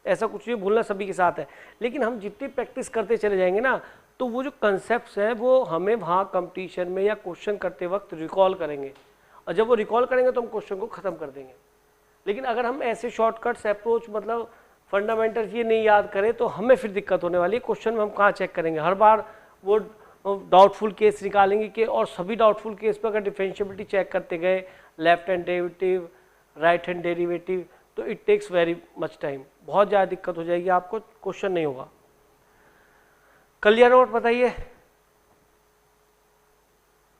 ऐसा कुछ नहीं, भूलना सभी के साथ है, लेकिन हम जितनी प्रैक्टिस करते चले जाएंगे ना, तो वो जो कंसेप्ट्स हैं वो हमें वहाँ कंपटीशन में या क्वेश्चन करते वक्त रिकॉल करेंगे, और जब वो रिकॉल करेंगे तो हम क्वेश्चन को ख़त्म कर देंगे। लेकिन अगर हम ऐसे शॉर्टकट्स अप्रोच, मतलब फंडामेंटल्स ये नहीं याद करें तो हमें फिर दिक्कत होने वाली है। क्वेश्चन में हम कहाँ चेक करेंगे, हर बार वो डाउटफुल केस निकालेंगे कि, और सभी डाउटफुल केस पर अगर डिफरेंशिएबिलिटी चेक करते गए, left hand derivative, right hand derivative, तो it takes very much time, बहुत ज़्यादा दिक्कत हो जाएगी आपको, क्वेश्चन नहीं होगा। कर लिया नोट, बताइए,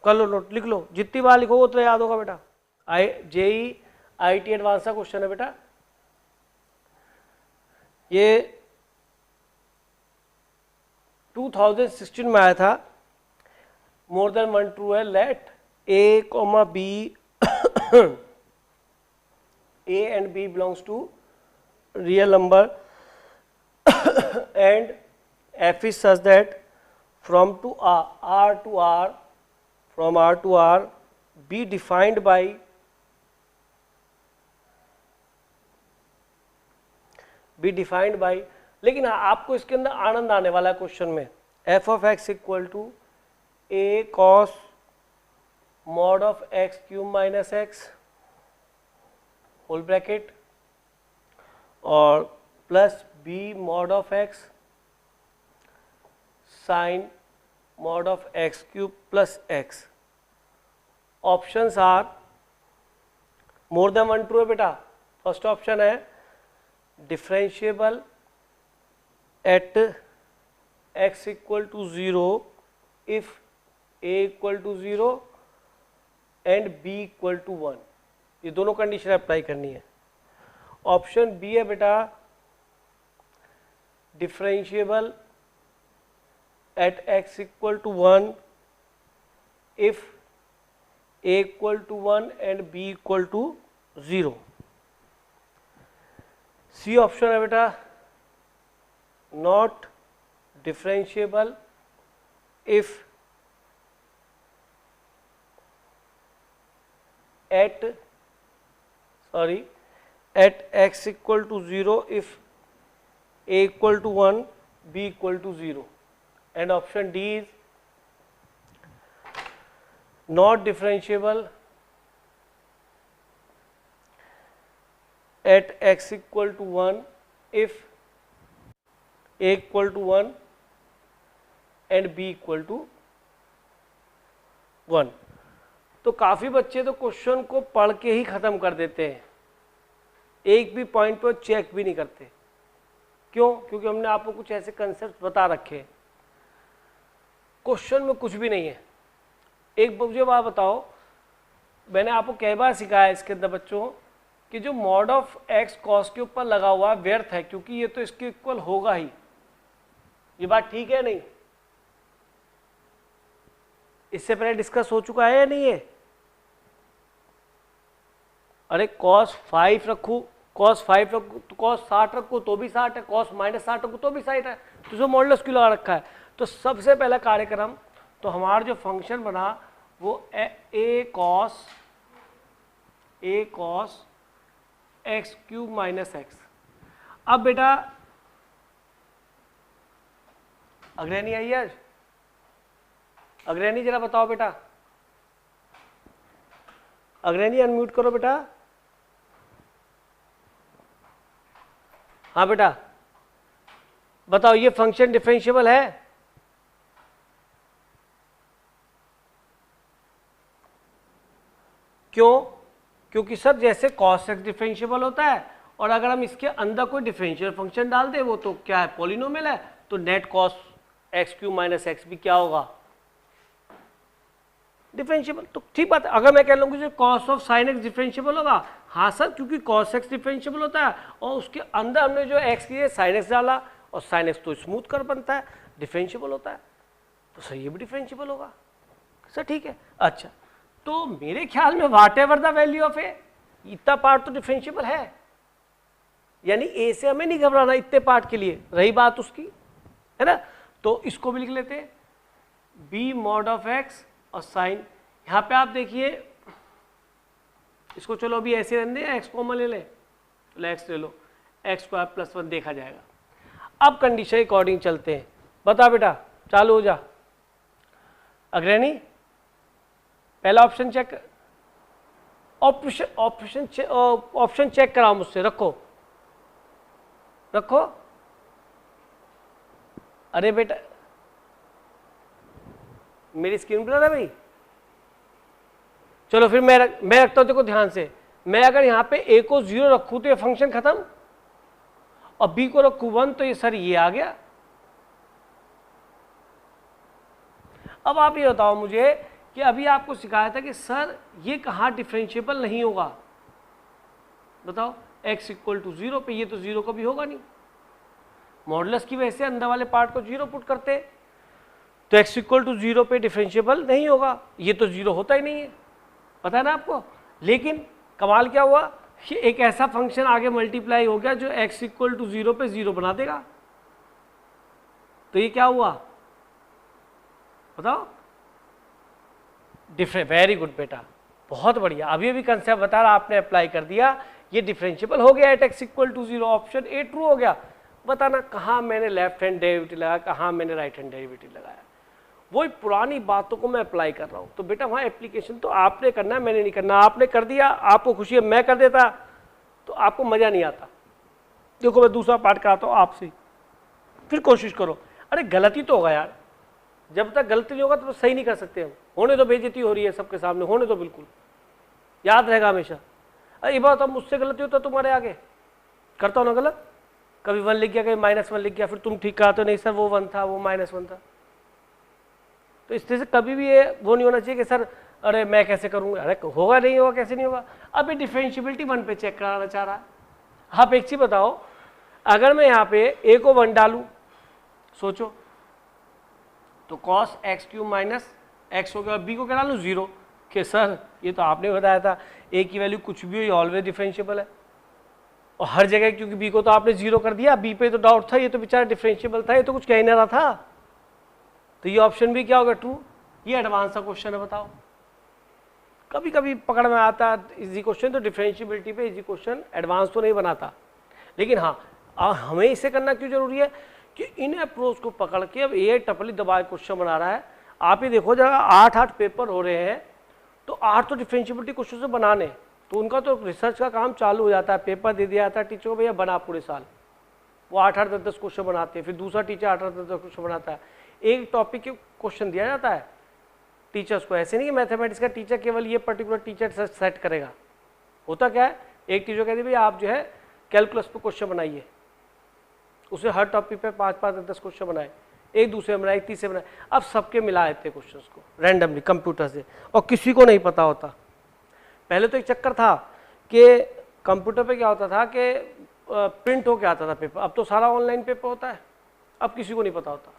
कर लो नोट, लिख लो, जितनी बार लिखोगे उतना याद होगा बेटा। जेई IIT एडवांस का क्वेश्चन है बेटा, ये 2016 में आया था। मोर देन वन ट्रू है, late A, B A and B belongs to real number and F is such that from to R to R, from R to R be defined by लेकिन आपको इसके अंदर आनंद आने वाला है क्वेश्चन में। f of x equal to a cos mod of x cube minus X whole bracket और plus b mod of x sine mod of x cube plus X. Options are more than one true है बेटा। First option है differentiable at x equal to 0 if a equal to 0 and b equal to 1, ये दोनों condition apply करनी है। Option B है बेटा differentiable at x equal to 1 if a equal to 1 and b equal to 0। C option है बेटा not differentiable if at x equal to 0 if a equal to 1 b equal to 0 and option D is not differentiable at x equal to 1 if a equal to 1 and b equal to 1। तो काफ़ी बच्चे तो question को पढ़ के ही ख़त्म कर देते हैं, एक भी पॉइंट पर चेक भी नहीं करते। क्यों? क्योंकि हमने आपको कुछ ऐसे कंसेप्ट बता रखे हैं, क्वेश्चन में कुछ भी नहीं है। एक मुझे बात बताओ, मैंने आपको कई बार सिखाया इसके अंदर बच्चों कि जो मॉड ऑफ एक्स कॉस के ऊपर लगा हुआ है व्यर्थ है, क्योंकि ये तो इसके इक्वल होगा ही। ये बात ठीक है नहीं? इससे पहले डिस्कस हो चुका है या नहीं है? अरे cos 5 रखूँ, cos 5 रखूँ तो cos 60 रखूँ तो भी 60 है, cos माइनस 60 रखूँ तो भी 60 है, तो जो मॉडुलस क्यों लगा रखा है? तो सबसे पहला कार्यक्रम तो हमारा जो फंक्शन बना वो a cos x cube minus x. अब बेटा अग्रणी आई आज, अग्रणी जरा बताओ बेटा, अग्रणी अनम्यूट करो बेटा। हाँ बेटा बताओ, ये फंक्शन डिफरेंशिएबल है? क्यों? क्योंकि सर जैसे cos x डिफरेंशिएबल होता है, और अगर हम इसके अंदर कोई डिफरेंशियल फंक्शन डाल दे, वो तो क्या है, पॉलिनोमियल है, तो net cos x cube minus x भी क्या होगा, डिफरेंशिएबल। तो ठीक बात है, अगर मैं कह लूँगी cos of sin x differentiable होगा, हाँ सर क्योंकि cos x डिफरेंशिएबल होता है और उसके अंदर हमने जो x की sin x डाला, और sin x तो स्मूथ कर बनता है, डिफरेंशिएबल होता है, तो सर ये भी डिफरेंशिएबल होगा। सर ठीक है, अच्छा तो मेरे ख्याल में वाट एवर द वैल्यू ऑफ ए, इतना पार्ट तो डिफरेंशिएबल है, यानी ए से हमें नहीं घबराना इतने पार्ट के लिए, रही बात उसकी, है ना। तो इसको भी लिख लेते हैं बी मॉड ऑफ एक्स और साइन। यहाँ पे आप देखिए इसको, चलो अभी ऐसे रहने दें, एक्स कॉमन ले लें, चलो एक्स ले लो, एक्स स्क्वायर प्लस 1 देखा जाएगा। अब कंडीशन अकॉर्डिंग चलते हैं, बता बेटा चालू हो जा। अग्रणी पहला ऑप्शन चेक, ऑप्शन चेक कराओ मुझसे, रखो रखो। अरे बेटा मेरी स्क्रीन पर है भाई, चलो फिर मैं रखता हूं, देखो ध्यान से, मैं अगर यहां पे a को 0 रखूं तो ये फंक्शन खत्म, और b को रखूं 1 तो ये सर ये आ गया। अब आप ये बताओ मुझे कि अभी आपको सिखाया था कि सर ये कहाँ डिफरेंशिएबल नहीं होगा, बताओ x इक्वल टू 0 पे, ये तो 0 कभी होगा नहीं, मॉडुलस की वजह से अंदर वाले पार्ट को 0 पुट करते, तो x इक्वल टू 0 पे डिफरेंशिएबल नहीं होगा, ये तो 0 होता ही नहीं है, पता है ना आपको। लेकिन कमाल क्या हुआ कि एक ऐसा फंक्शन आगे मल्टीप्लाई हो गया जो x इक्वल टू 0 पे 0 बना देगा, तो ये क्या हुआ बताओ, वेरी गुड बेटा, बहुत बढ़िया, अभी अभी कंसेप्ट बता रहा आपने अप्लाई कर दिया, ये डिफरेंशिएबल हो गया at x equal to 0, option A true हो गया। बताना कहाँ मैंने लेफ्ट हैंड डेरिवेटिव लगाया, कहाँ मैंने राइट हैंड डेरिवेटिव लगाया, वही पुरानी बातों को मैं अप्लाई कर रहा हूँ। तो बेटा वहाँ एप्लीकेशन तो आपने करना है, मैंने नहीं करना, आपने कर दिया, आपको खुशी है, मैं कर देता तो आपको मज़ा नहीं आता। देखो मैं दूसरा पार्ट कराता हूँ आपसे, फिर कोशिश करो। अरे गलती तो होगा यार, जब तक गलती नहीं होगा तो सही नहीं कर सकते हम, होने तो बेइज्जती हो रही है सबके सामने, होने तो बिल्कुल याद रहेगा हमेशा। अरे ये बात अब मुझसे गलती होता तुम्हारे आगे करता हूँ ना गलत, कभी 1 लिख गया, कभी -1 लिख गया, फिर तुम ठीक कहा तो नहीं सर वो 1 था वो -1 था। तो इस तरह से कभी भी ये वो नहीं होना चाहिए कि सर अरे मैं कैसे करूँगा, अरे होगा नहीं होगा, कैसे नहीं होगा। अब ये डिफरेंशिएबिलिटी 1 पे चेक कराना चाह रहा है। आप एक चीज़ बताओ, अगर मैं यहाँ पे a को 1 डालूँ, सोचो तो cos x³ माइनस x हो गया, b को क्या डालूँ 0, कि सर ये तो आपने बताया था a की वैल्यू कुछ भी हो ये ऑलवेज डिफरेंशिएबल है, और हर जगह क्योंकि b को तो आपने 0 कर दिया, b पे तो डाउट था, ये तो बेचारा डिफरेंशिएबल था, ये तो कुछ कह ही नहीं रहा था, तो ये ऑप्शन भी क्या होगा ट्रू। ये एडवांस सा क्वेश्चन है, बताओ कभी कभी पकड़ में आता है इजी क्वेश्चन, तो डिफरेंशिएबिलिटी पे इजी क्वेश्चन एडवांस तो नहीं बनाता, लेकिन हाँ हमें इसे करना क्यों जरूरी है कि इन अप्रोच को पकड़ के अब ये टपली दबाए क्वेश्चन बना रहा है। आप ही देखो जब 8 पेपर हो रहे हैं तो 8 तो डिफरेंशिएबिलिटी क्वेश्चन से बनाने, तो उनका तो रिसर्च का काम चालू हो जाता है, पेपर दे दिया जाता है टीचर को, भैया बना पूरे साल, वो 8-8 10-10 क्वेश्चन बनाते हैं, फिर दूसरा टीचर 8-8 10-10 क्वेश्चन बनाता है, एक टॉपिक के क्वेश्चन दिया जाता है टीचर्स को। ऐसे नहीं कि मैथमेटिक्स का टीचर केवल ये पर्टिकुलर टीचर सेट करेगा, होता क्या है एक टीचर कहती है भाई आप जो है कैलकुलस पे क्वेश्चन बनाइए, उसे हर टॉपिक पे 5-5 10 क्वेश्चन बनाए, एक दूसरे बनाए, एक तीसरे बनाए, अब सबके मिला देते क्वेश्चन को रैंडमली कंप्यूटर से, और किसी को नहीं पता होता। पहले तो एक चक्कर था कि कंप्यूटर पे क्या होता था कि प्रिंट होके आता था पेपर, अब तो सारा ऑनलाइन पेपर होता है, अब किसी को नहीं पता होता।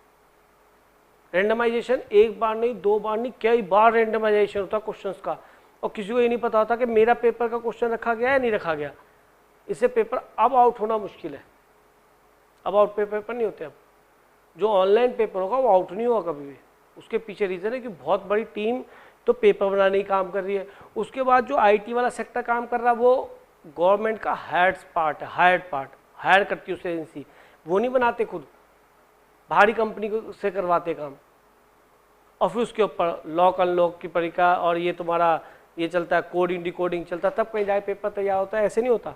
रैंडमाइजेशन एक बार नहीं, 2 बार नहीं, कई बार रैंडमाइजेशन होता क्वेश्चंस का, और किसी को ये नहीं पता होता कि मेरा पेपर का क्वेश्चन रखा गया है नहीं रखा गया। इससे पेपर अब आउट होना मुश्किल है, अब आउट पेपर नहीं होते। अब जो ऑनलाइन पेपर होगा वो आउट नहीं होगा कभी भी, उसके पीछे रीज़न है कि बहुत बड़ी टीम तो पेपर बनाने ही काम कर रही है। उसके बाद जो IT वाला सेक्टर काम कर रहा है वो गवर्नमेंट का हायर करती है उसे एजेंसी, वो नहीं बनाते खुद, भारी कंपनी से करवाते काम, और फिर उसके ऊपर लॉक अनलॉक की परीक्षा, और ये तुम्हारा ये चलता है कोडिंग डिकोडिंग चलता है, तब कहीं जाए पेपर तैयार होता है, ऐसे नहीं होता।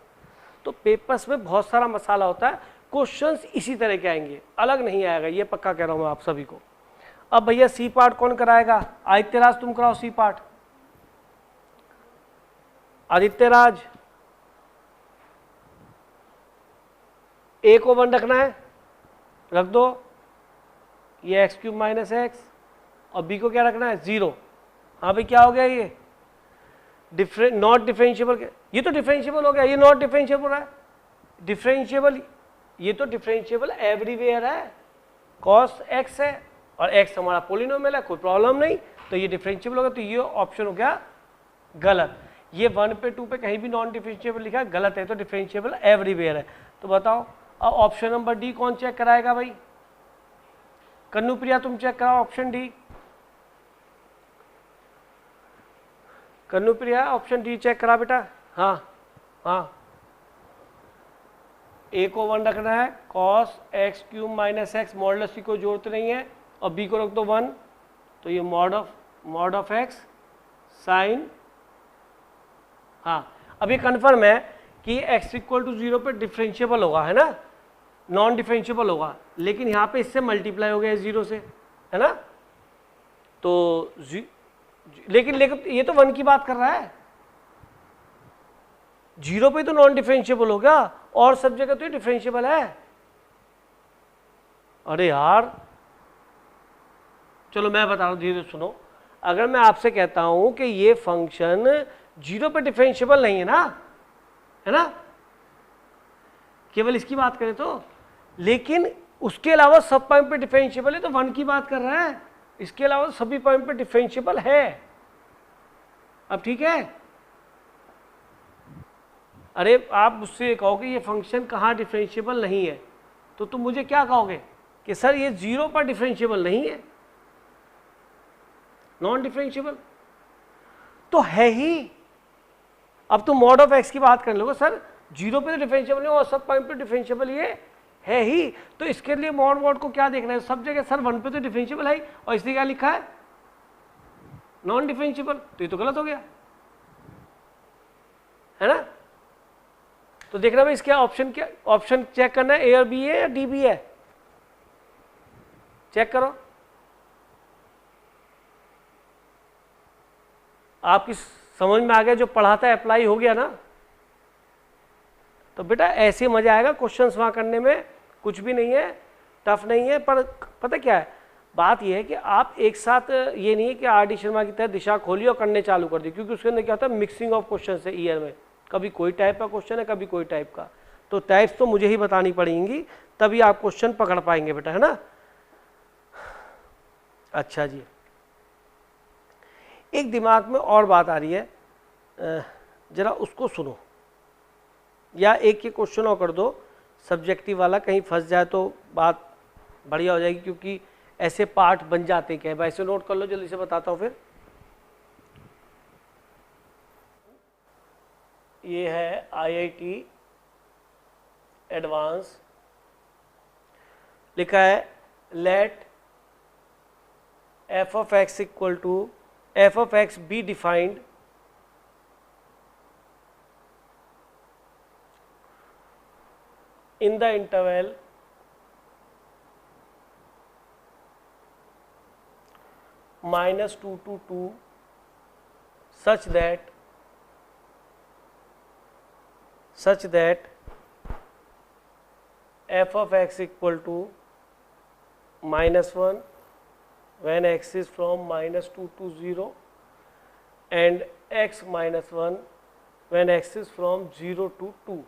तो पेपर्स में बहुत सारा मसाला होता है, क्वेश्चंस इसी तरह के आएंगे, अलग नहीं आएगा, ये पक्का कह रहा हूँ मैं आप सभी को। अब भैया सी पार्ट कौन कराएगा, आदित्य राज तुम कराओ सी पार्ट, आदित्य राज ए को 1 रखना है, रख दो, ये x³ माइनस एक्स, और b को क्या रखना है 0। हाँ भाई क्या हो गया, ये नॉट डिफरेंशिएबल, ये तो डिफरेंशिएबल हो गया, ये नॉट डिफरेंशिएबल हो रहा है, डिफरेंशिएबल ये तो डिफरेंशिएबल एवरीवेयर है, cos x है और x हमारा पोलिनोमियल है, कोई प्रॉब्लम नहीं, तो ये डिफरेंशिएबल होगा, तो ये ऑप्शन हो गया गलत। ये 1 पे 2 पे कहीं भी नॉन डिफरेंशिएबल लिखा है गलत है, तो डिफरेंशिएबल एवरीवेयर है। तो बताओ अब ऑप्शन नंबर डी कौन चेक कराएगा भाई, कन्नू प्रिया तुम चेक कराओ ऑप्शन डी, कन्नू प्रिया ऑप्शन डी चेक करा बेटा। हाँ हाँ, ए को 1 रखना है, cos x³ minus x, modulus की कोई जरूरत नहीं है, और b को रख दो 1, तो ये मॉड ऑफ x साइन। हाँ अब ये कन्फर्म है कि x = 0 पे डिफरेंशिएबल होगा, है ना, नॉन डिफरेंशिएबल होगा, लेकिन यहाँ पे इससे मल्टीप्लाई हो गया जीरो से, है ना। तो लेकिन ये तो 1 की बात कर रहा है, जीरो पे तो नॉन डिफरेंशिएबल होगा और सब जगह तो ये डिफरेंशिएबल है। अरे यार चलो मैं बता रहा हूँ, धीरे सुनो। अगर मैं आपसे कहता हूं कि ये फंक्शन जीरो पे डिफरेंशिएबल नहीं है ना, है ना, केवल इसकी बात करें तो, लेकिन उसके अलावा सब पॉइंट पे डिफरेंशिएबल है, तो 1 की बात कर रहा है, इसके अलावा सभी पॉइंट पे डिफरेंशिएबल है। अब ठीक है, अरे आप मुझसे कहोगे ये फंक्शन कहाँ डिफरेंशिएबल नहीं है, तो तुम मुझे क्या कहोगे कि सर ये जीरो पर डिफरेंशिएबल नहीं है, नॉन डिफरेंशिएबल तो है ही। अब तुम मॉड ऑफ एक्स की बात कर लोगे, सर जीरो पे तो डिफरेंशिएबल नहीं और सब पॉइंट पे डिफरेंशिएबल ये है ही, तो इसके लिए मॉड को क्या देखना है, सब जगह सर 1 पे तो डिफरेंशिएबल है और इसलिए क्या लिखा है नॉन डिफरेंशिएबल, तो ये तो गलत हो गया, है ना। तो देखना भाई इसका ऑप्शन क्या, ऑप्शन चेक करना है, ए और बी है या डी बी है, चेक करो। आपकी समझ में आ गया, जो पढ़ा था अप्लाई हो गया ना। तो बेटा ऐसे मजा आएगा क्वेश्चंस वहां करने में, कुछ भी नहीं है, टफ नहीं है। पर पता क्या है, बात यह है कि आप एक साथ ये नहीं है कि आर डी शर्मा की तरह दिशा खोलिए और करने चालू कर दिए, क्योंकि उसके अंदर क्या होता है मिक्सिंग ऑफ क्वेश्चन है ईयर में, कभी कोई टाइप का क्वेश्चन है कभी कोई टाइप का, तो टाइप्स तो मुझे ही बतानी पड़ेंगी, तभी आप क्वेश्चन पकड़ पाएंगे बेटा, है ना। अच्छा जी, एक दिमाग में और बात आ रही है, जरा उसको सुनो, या एक के क्वेश्चन और कर दो, सब्जेक्टिव वाला कहीं फंस जाए तो बात बढ़िया हो जाएगी, क्योंकि ऐसे पार्ट बन जाते हैं। क्या भाई, ऐसे नोट कर लो, जल्दी से बताता हूँ फिर। ये है IIT एडवांस, लिखा है late f of x equal to f of x be defined in the interval -2 to 2 such that f of x equal to -1 when x is from -2 to 0 and x -1 when x is from 0 to 2,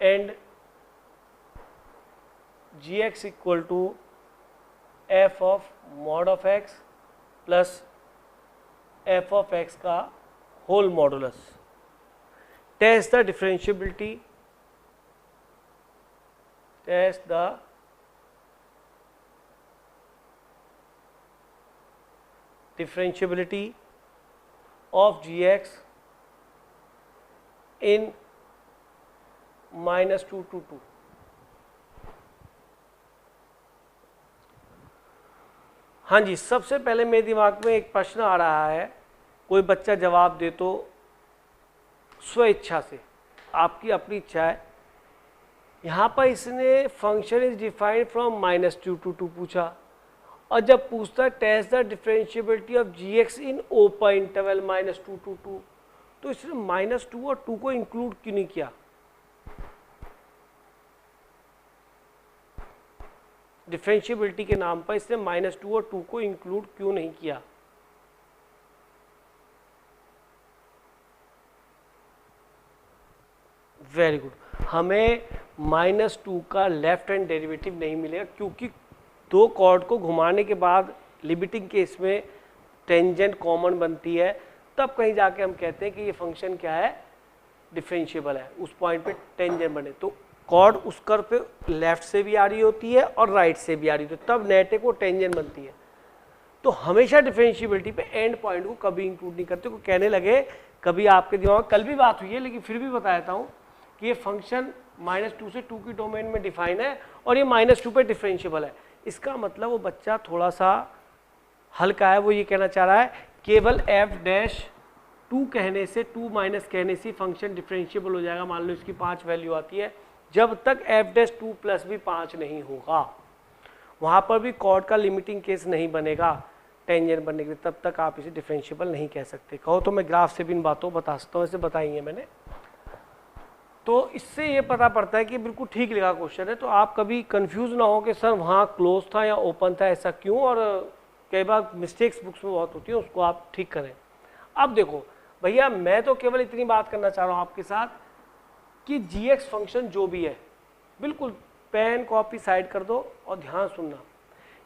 and gx equal to f of mod of x plus f of x का whole modulus. Test the differentiability, test the differentiability of gx in -2 to 2. हाँ जी, सबसे पहले मेरे दिमाग में एक प्रश्न आ रहा है, कोई बच्चा जवाब दे तो स्व इच्छा से, आपकी अपनी इच्छा है। यहाँ पर इसने function is defined from -2 to 2 पूछा, और जब पूछता है test the differentiability of gx in open interval -2 to 2, तो इसने -2 और 2 को इंक्लूड क्यों नहीं किया। डिफरेंशिएबिलिटी के नाम पर इसने -2 और 2 को इंक्लूड क्यों नहीं किया। वेरी गुड, हमें -2 का लेफ्ट हैंड डेरिवेटिव नहीं मिलेगा, क्योंकि दो कॉर्ड को घुमाने के बाद लिमिटिंग केस में टेंजेंट कॉमन बनती है, तब कहीं जाके हम कहते हैं कि ये फंक्शन क्या है, डिफरेंशिएबल है, उस पॉइंट पे टेंजेंट बने। तो कॉर्ड उस कर्व पे लेफ्ट से भी आ रही होती है और राइट से भी आ रही होती है, तब नेटे को टेंजेंट बनती है। तो हमेशा डिफरेंशिएबिलिटी पे एंड पॉइंट को कभी इंक्लूड नहीं करते। को कहने लगे कभी आपके दिमाग में, कल भी बात हुई है लेकिन फिर भी बता देता हूँ कि ये फंक्शन -2 से 2 की डोमेन में डिफाइन है और ये -2 पे डिफरेंशिएबल है। इसका मतलब वो बच्चा थोड़ा सा हल्का है, वो ये कहना चाह रहा है केवल f'(2) कहने से, 2 माइनस कहने से फंक्शन डिफरेंशिएबल हो जाएगा। मान लो इसकी 5 वैल्यू आती है जब तक एफ डैश 2 प्लस भी 5 नहीं होगा, वहाँ पर भी कॉर्ड का लिमिटिंग केस नहीं बनेगा टेंजेंट बनने के लिए, तब तक आप इसे डिफरेंशिएबल नहीं कह सकते। कहो तो मैं ग्राफ से भी इन बातों को बता सकता हूँ, ऐसे बताई है मैंने। तो इससे ये पता पड़ता है कि बिल्कुल ठीक लिखा क्वेश्चन है, तो आप कभी कंफ्यूज ना हो कि सर वहाँ क्लोज था या ओपन था, ऐसा क्यों, और कई बार मिस्टेक्स बुक्स में बहुत होती है, उसको आप ठीक करें। अब देखो भैया, मैं तो केवल इतनी बात करना चाह रहा हूँ आपके साथ कि gx फंक्शन जो भी है, बिल्कुल पेन कॉपी साइड कर दो और ध्यान सुनना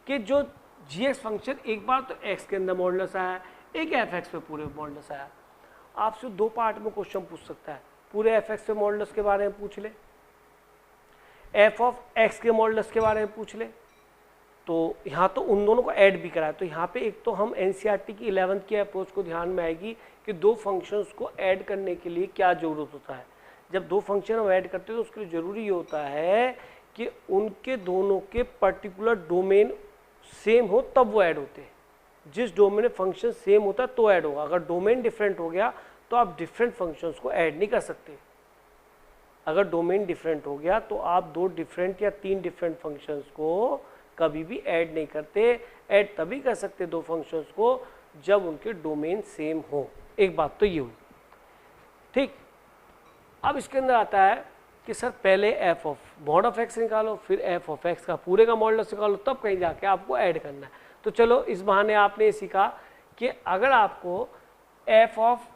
कि जो gx फंक्शन एक बार तो x के अंदर मॉडुलस आया, एक fx पे पूरे मॉडुलस आया। आपसे दो पार्ट में क्वेश्चन पूछ सकता है, पूरे fx पे मॉडुलस के बारे में पूछ ले, f ऑफ x के मॉडुलस के बारे में पूछ ले, तो यहाँ तो उन दोनों को ऐड भी कराया। तो यहाँ पे एक तो हम एनसीईआरटी की 11th की अप्रोच को ध्यान में आएगी कि दो फंक्शंस को ऐड करने के लिए क्या ज़रूरत होता है। जब दो फंक्शन हम ऐड करते हैं तो उसके लिए ज़रूरी होता है कि उनके दोनों के पर्टिकुलर डोमेन सेम हो, तब वो ऐड होते हैं। जिस डोमेन में फंक्शन सेम होता है तो ऐड होगा, अगर डोमेन डिफरेंट हो गया तो आप डिफरेंट फंक्शंस को ऐड नहीं कर सकते। अगर डोमेन डिफरेंट हो गया तो आप दो डिफरेंट या तीन डिफरेंट फंक्शंस को कभी भी ऐड नहीं करते। ऐड तभी कर सकते दो फंक्शंस को जब उनके डोमेन सेम हो। एक बात तो ये हुई, ठीक। अब इसके अंदर आता है कि सर पहले F of mod of x निकालो, फिर एफ ऑफ एक्स का पूरे का मॉडुलस निकालो, तब कहीं जाके आपको ऐड करना है। तो चलो इस बहाने आपने ये सीखा कि अगर आपको F of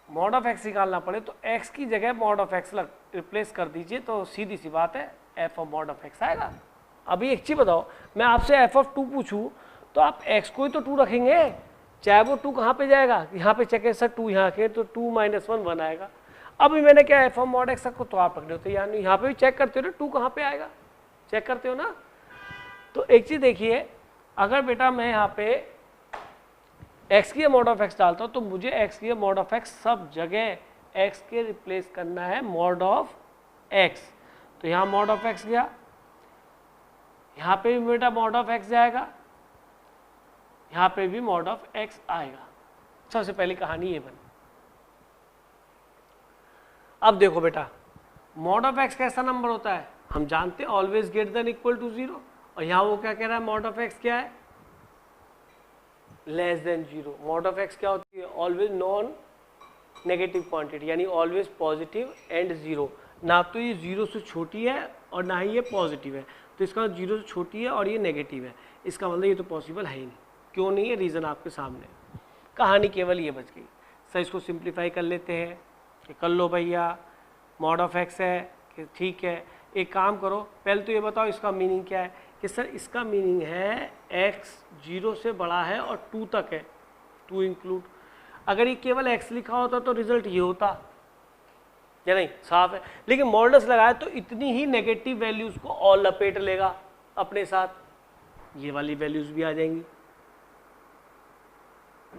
mod of x निकालना पड़े तो एक्स की जगह मॉड ऑफ एक्स रिप्लेस कर दीजिए, तो सीधी सी बात है F of mod of x आएगा। अभी एक चीज़ बताओ, मैं आपसे एफ ऑफ 2 पूछूं तो आप एक्स को ही तो 2 रखेंगे, चाहे वो 2 कहाँ पे जाएगा, यहाँ पे चेक है सर 2 यहाँ के, तो 2 - 1 1 आएगा। अभी मैंने क्या एफ ऑफ मॉड एक्स को तो आप रखने होते, यानी यहाँ पे भी चेक करते हो ना 2 कहाँ पे आएगा, चेक करते हो ना। तो एक चीज़ देखिए, अगर बेटा मैं यहाँ पे एक्स की मॉड ऑफ एक्स डालता हूँ तो मुझे एक्स की मॉड ऑफ एक्स सब जगह एक्स के रिप्लेस करना है मॉड ऑफ एक्स। तो यहाँ मॉड ऑफ एक्स गया, यहाँ पे भी बेटा मॉड ऑफ एक्स जाएगा, यहाँ पे भी मॉड ऑफ एक्स आएगा। सबसे पहली कहानी ये बनी। अब देखो बेटा, मॉड ऑफ एक्स कैसा नंबर होता है, हम जानते हैं always greater than equal to 0, और यहाँ वो क्या कह रहा है, मॉड ऑफ एक्स क्या है, less than 0। Mod of x क्या होती है, ऑलवेज नॉन नेगेटिव क्वांटिटी, यानी ऑलवेज पॉजिटिव एंड 0। ना तो ये 0 से छोटी है और ना ही ये पॉजिटिव है, तो इसका 0 से छोटी है और ये नेगेटिव है, इसका मतलब ये तो पॉसिबल है ही नहीं। क्यों नहीं है, रीज़न आपके सामने। कहानी केवल ये बच गई। सर इसको सिंप्लीफाई कर लेते हैं कि कर लो भैया, मॉड ऑफ एक्स है कि ठीक है, एक काम करो, पहले तो ये बताओ इसका मीनिंग क्या है, कि सर इसका मीनिंग है x 0 से बड़ा है और 2 तक है, 2 इंक्लूड। अगर ये केवल x लिखा होता तो रिजल्ट ये होता या नहीं, साफ है। लेकिन मॉडुलस लगाया तो इतनी ही नेगेटिव वैल्यूज को और लपेट लेगा अपने साथ, ये वाली वैल्यूज भी आ जाएंगी,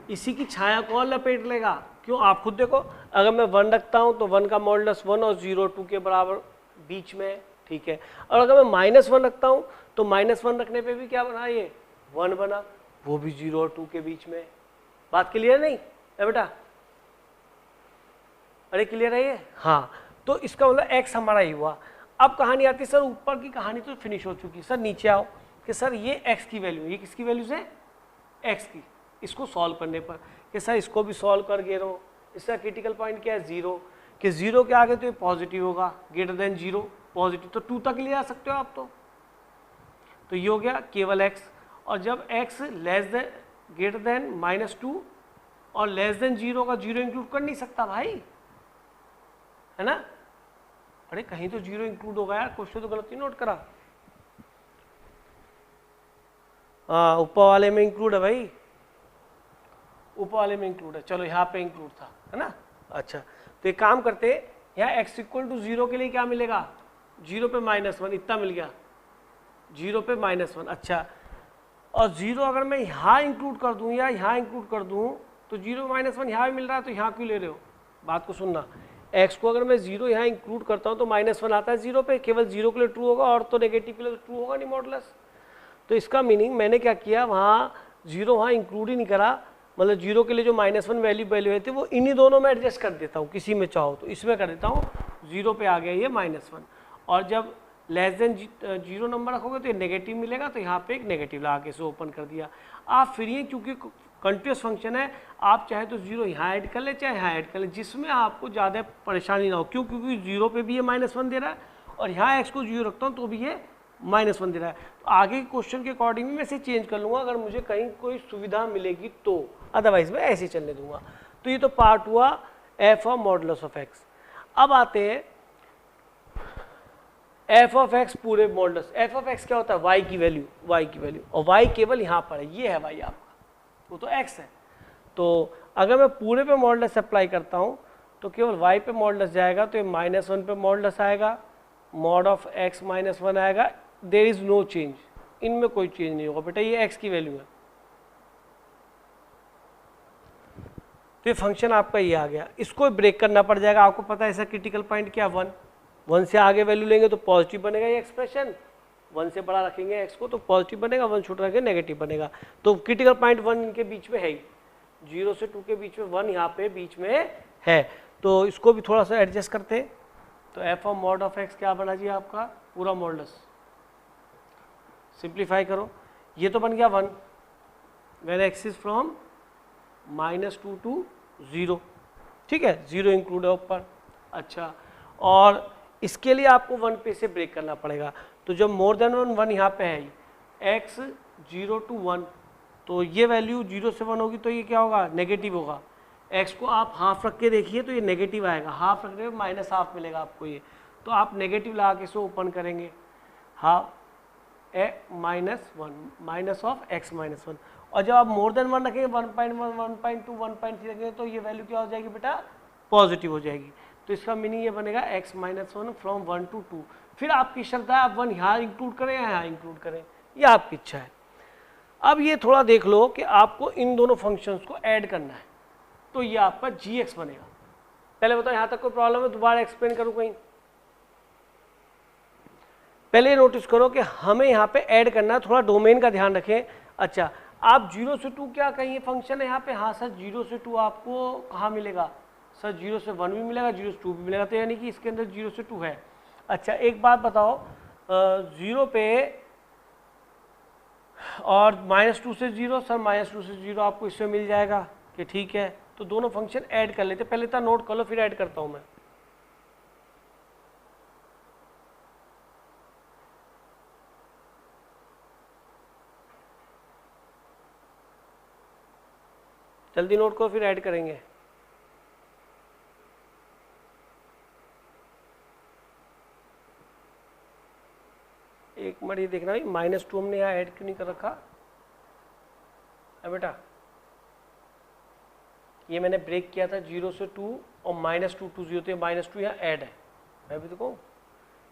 इसी की छाया को और लपेट लेगा। क्यों, आप खुद देखो, अगर मैं 1 रखता हूं तो 1 का मॉडुलस 1 और 0 2 के बराबर बीच में है, ठीक है। और अगर मैं -1 रखता हूं तो -1 रखने पे भी क्या बना, ये 1 बना, वो भी 0 और 2 के बीच में। बात क्लियर नहीं है बेटा, अरे क्लियर है ये, हाँ। तो इसका मतलब x हमारा ही हुआ। अब कहानी आती है, सर ऊपर की कहानी तो फिनिश हो चुकी, सर नीचे आओ कि सर ये x की वैल्यू, ये किसकी वैल्यूज है, x की। इसको सॉल्व करने पर कि सर इसको भी सॉल्व कर गे रहो, इसका क्रिटिकल पॉइंट क्या है 0, कि 0 के आगे तो ये पॉजिटिव होगा, ग्रेटर देन 0 पॉजिटिव, तो 2 तक ले आ सकते हो आप। तो ये हो गया केवल x, और जब x less than greater than -2 और लेस देन 0 का 0 इंक्लूड कर नहीं सकता भाई, है ना। अरे कहीं तो 0 इंक्लूड होगा यार, क्वेश्चन तो गलत ही नोट करा। हाँ ऊपर वाले में इंक्लूड है भाई, ऊपर वाले में इंक्लूड है, चलो यहाँ पे इंक्लूड था, है ना। अच्छा तो एक काम करते, यहाँ x इक्वल टू 0 के लिए क्या मिलेगा, 0 पे -1 इतना मिल गया, 0 पे -1। अच्छा, और 0 अगर मैं यहाँ इंक्लूड कर दूँ या यहाँ इंक्लूड कर दूँ तो 0 -1 यहाँ भी मिल रहा है, तो यहाँ क्यों ले रहे हो, बात को सुनना। x को अगर मैं 0 यहाँ इंक्लूड करता हूँ तो -1 आता है 0 पे, केवल 0 के लिए ट्रू होगा, और तो नेगेटिव के लिए ट्रू होगा नहीं मॉडुलस। तो इसका मीनिंग मैंने क्या किया, वहाँ 0 वहाँ इंक्लूड ही नहीं करा, मतलब 0 के लिए जो -1 वैल्यू है वो इन्हीं दोनों में एडजस्ट कर देता हूँ, किसी में चाहो तो इसमें कर देता हूँ, 0 पे आ गया ये -1, और जब लेस देन 0 नंबर रखोगे तो ये नेगेटिव मिलेगा, तो यहाँ पे एक नेगेटिव लगा के इसे ओपन कर दिया। आप फ्री हैं, क्योंकि कंटिन्यूस फंक्शन है, आप चाहे तो 0 यहाँ ऐड कर ले चाहे यहाँ ऐड कर ले, जिसमें आपको ज़्यादा परेशानी ना हो। क्यों? क्योंकि 0 पे भी ये -1 दे रहा है और यहाँ x को 0 रखता हूँ तो भी ये -1 दे रहा है। तो आगे के क्वेश्चन के अकॉर्डिंग मैं इसे चेंज कर लूँगा अगर मुझे कहीं कोई सुविधा मिलेगी तो, अदरवाइज मैं ऐसे ही चलने दूंगा। तो ये तो पार्ट हुआ f of modulus of x। अब आते हैं f ऑफ x पूरे मॉडुलस। f ऑफ x क्या होता है? y की वैल्यू, और y केवल यहाँ पर है, ये है y आपका, वो तो x है। तो अगर मैं पूरे पे मॉडुलस अप्लाई करता हूँ तो केवल y पे मॉडुलस जाएगा, तो ये -1 पे मॉडुलस आएगा, मॉड ऑफ x -1 आएगा, देयर इज नो चेंज, इनमें कोई चेंज नहीं होगा बेटा, ये x की वैल्यू है। तो ये फंक्शन आपका ये आ गया, इसको ब्रेक करना पड़ जाएगा। आपको पता है इसका क्रिटिकल पॉइंट क्या? 1 से आगे वैल्यू लेंगे तो पॉजिटिव बनेगा ये एक्सप्रेशन, 1 से बड़ा रखेंगे x को तो पॉजिटिव बनेगा, 1 छोटा रखेंगे नेगेटिव बनेगा। तो क्रिटिकल पॉइंट 1 के बीच में है ही, 0 से 2 के बीच में 1 यहाँ पे बीच में है। तो इसको भी थोड़ा सा एडजस्ट करते हैं। तो f of mod of x क्या बना जी आपका? पूरा मॉडुलस। सिंप्लीफाई करो, ये तो बन गया 1 when x is from -2 to 0, ठीक है, 0 इंक्लूड है ऊपर। अच्छा, और इसके लिए आपको 1 पे से ब्रेक करना पड़ेगा। तो जब मोर देन 1 यहाँ पे है, x 0 to 1, तो ये वैल्यू 0 से 1 होगी तो ये क्या होगा? नेगेटिव होगा। x को आप हाफ रख के देखिए तो ये नेगेटिव आएगा, हाफ रखने में -1/2 मिलेगा आपको ये, तो आप नेगेटिव लगा के इसे ओपन करेंगे, हाफ -1 माइनस ऑफ x -1। और जब आप मोर देन 1 रखेंगे 1.1 1.2 1.3 रखेंगे तो ये वैल्यू क्या हो जाएगी बेटा? पॉजिटिव हो जाएगी। तो इसका मीनिंग ये बनेगा x -1 फ्रॉम 1 to 2। फिर आपकी श्रद्धा है, आप 1 यहाँ इंक्लूड करें या यहाँ इंक्लूड करें, ये आपकी इच्छा है। अब ये थोड़ा देख लो कि आपको इन दोनों फंक्शंस को ऐड करना है, तो ये आपका gx बनेगा। पहले बताओ यहाँ तक कोई प्रॉब्लम है? दोबारा एक्सप्लेन करूँ कहीं? पहले नोटिस करो कि हमें यहाँ पे ऐड करना है, थोड़ा डोमेन का ध्यान रखें। अच्छा, आप 0 से 2 क्या कहीं फंक्शन है यहाँ पे? हाँ सर, 0 से 2 आपको कहाँ मिलेगा? सर 0 से 1 भी मिलेगा, 0 से 2 भी मिलेगा, तो यानी कि इसके अंदर 0 से 2 है। अच्छा, एक बात बताओ, 0 पे और -2 से 0, सर -2 से 0 आपको इसमें मिल जाएगा कि ठीक है, तो दोनों फंक्शन ऐड कर लेते। पहले तो नोट कर लो, फिर ऐड करता हूँ मैं। जल्दी नोट करो, फिर ऐड करेंगे। एक मिनट, ये देखना भाई, -2 हमने यहाँ ऐड क्यों नहीं कर रखा है बेटा? ये मैंने ब्रेक किया था 0 से 2 और -2 to 0, तो -2 यहाँ ऐड है। मैं भी देखो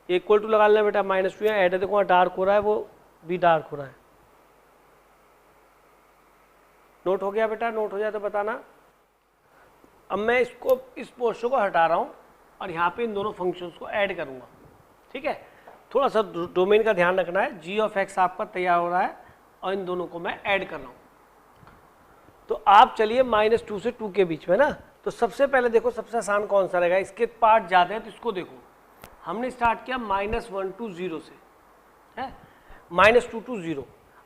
इक्वल टू लगा लेना बेटा, -2 यहाँ ऐड है, देखो डार्क हो रहा है, वो भी डार्क हो रहा है। नोट हो गया बेटा? नोट हो जाए तो बताना। अब मैं इसको, इस पोर्शन को हटा रहा हूँ और यहाँ पे इन दोनों फंक्शंस को ऐड करूँगा, ठीक है? थोड़ा सा डोमेन का ध्यान रखना है। g ऑफ x आपका तैयार हो रहा है और इन दोनों को मैं ऐड कर रहा हूँ। तो आप चलिए -2 से 2 के बीच में ना, तो सबसे पहले देखो सबसे आसान कौन सा रहेगा? इसके पार्ट ज़्यादा है तो इसको देखो। हमने स्टार्ट किया -1 to 0 से, है -2 to 0।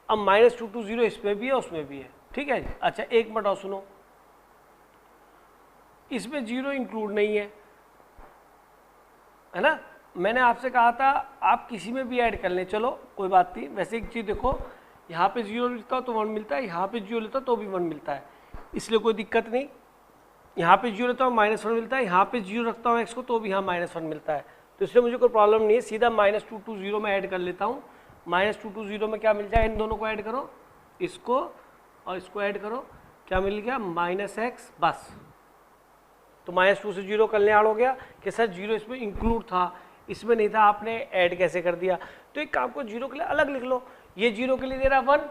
अब -2 to 0 इसमें भी है उसमें भी है, ठीक है? अच्छा, एक मिनट और सुनो, इसमें 0 इंक्लूड नहीं है ना? मैंने आपसे कहा था आप किसी में भी ऐड कर लें, चलो कोई बात नहीं। वैसे एक चीज़ देखो, यहाँ पे 0 लिखता हो तो 1 मिलता है, यहाँ पे 0 लेता तो भी 1 मिलता है, इसलिए कोई दिक्कत नहीं। यहाँ पे 0 लेता हूँ -1 मिलता है, यहाँ पे 0 रखता हूँ x को तो भी यहाँ -1 मिलता है, तो इसलिए मुझे कोई प्रॉब्लम नहीं है। सीधा -2 to 0 में ऐड कर लेता हूँ। -2 to 0 में क्या मिल जाए? इन दोनों को ऐड करो, इसको और इसको ऐड करो, क्या मिल गया? -x, बस। तो -2 से 0 कल्याण हो गया कि सर 0 इसमें इंक्लूड था, इसमें नहीं था, आपने ऐड कैसे कर दिया? तो एक काम को 0 के लिए अलग लिख लो, ये 0 के लिए दे रहा 1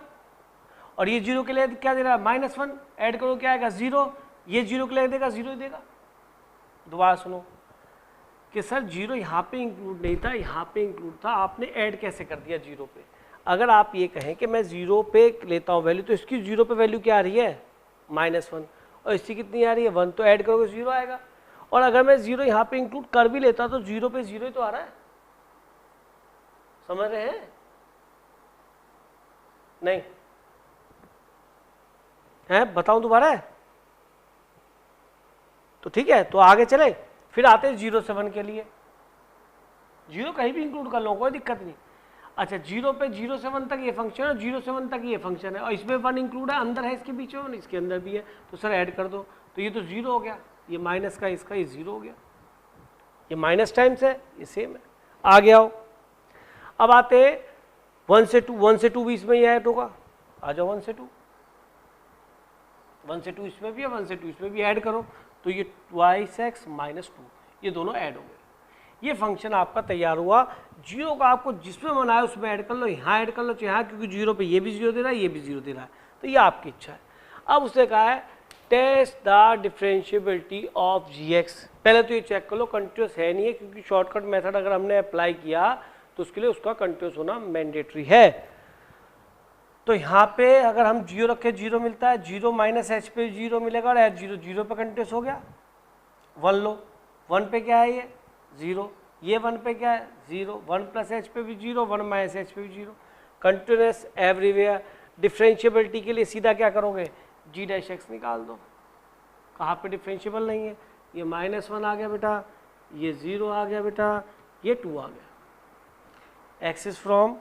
और ये 0 के लिए क्या दे रहा है? -1। ऐड करो, क्या आएगा? 0। ये 0 के लिए देगा 0 ही देगा। दोबारा सुनो कि सर 0 यहाँ पे इंक्लूड नहीं था, यहाँ पे इंक्लूड था, आपने ऐड कैसे कर दिया 0 पे? अगर आप ये कहें कि मैं 0 पे लेता हूँ वैल्यू, तो इसकी 0 पे वैल्यू क्या आ रही है? -1, और इसकी कितनी आ रही है? 1, तो ऐड करोगे 0 आएगा। और अगर मैं 0 यहाँ पे इंक्लूड कर भी लेता तो 0 पे 0 ही तो आ रहा है, समझ रहे हैं? नहीं है? बताऊं दोबारा? तो ठीक है, तो आगे चले। फिर आते हैं 0 से 1 के लिए। 0 कहीं भी इंक्लूड कर लो, कोई दिक्कत नहीं। अच्छा, 0 पे 0 से 1 तक ये फंक्शन है, 0 से 1 तक ये फंक्शन है, और इसमें 1 इंक्लूड है, अंदर है इसके बीच में, इसके अंदर भी है, तो सर ऐड कर दो। तो ये तो 0 हो गया, ये माइनस का इसका ये 0 हो गया, ये माइनस टाइम्स है, ये सेम है। आ गया हो। अब आते हैं 1 से 2, 1 से 2 भी इसमें ही ऐड होगा। आ जाओ 1 से 2, 1 से 2 इसमें भी है, 1 से 2 इसमें भी ऐड करो, तो ये 2x माइनस 2, ये दोनों ऐड हो गए। ये फंक्शन आपका तैयार हुआ। 0 का आपको जिसमें मना है उसमें ऐड कर लो, यहाँ ऐड कर लो, चाहे यहाँ, क्योंकि 0 पे ये भी 0 दे रहा है, ये भी 0 दे रहा है, तो ये आपकी इच्छा है। अब उसने कहा है test the differentiability of gx। पहले तो ये चेक कर लो कंटिन्यूस है नहीं है, क्योंकि शॉर्टकट मेथड अगर हमने अप्लाई किया तो उसके लिए उसका कंटिन्यूस होना मैंडेटरी है। तो यहाँ पे अगर हम 0 रखें 0 मिलता है, 0 माइनस एच पे 0 मिलेगा, और एच 0 0 पे कंटिन्यूस हो गया। 1 लो, 1 पे क्या है ये 0, ये 1 पे क्या है 0, 1 प्लस एच पे भी 0, 1 माइनस एच पे भी 0, कंटिन्यूस एवरीवेयर। डिफरेंशिएबिलिटी के लिए सीधा क्या करोगे, g डैश एक्स निकाल दो। कहाँ पे डिफरेंशिएबल नहीं है, ये -1 आ गया बेटा, ये 0 आ गया बेटा, ये 2 आ गया। Axis from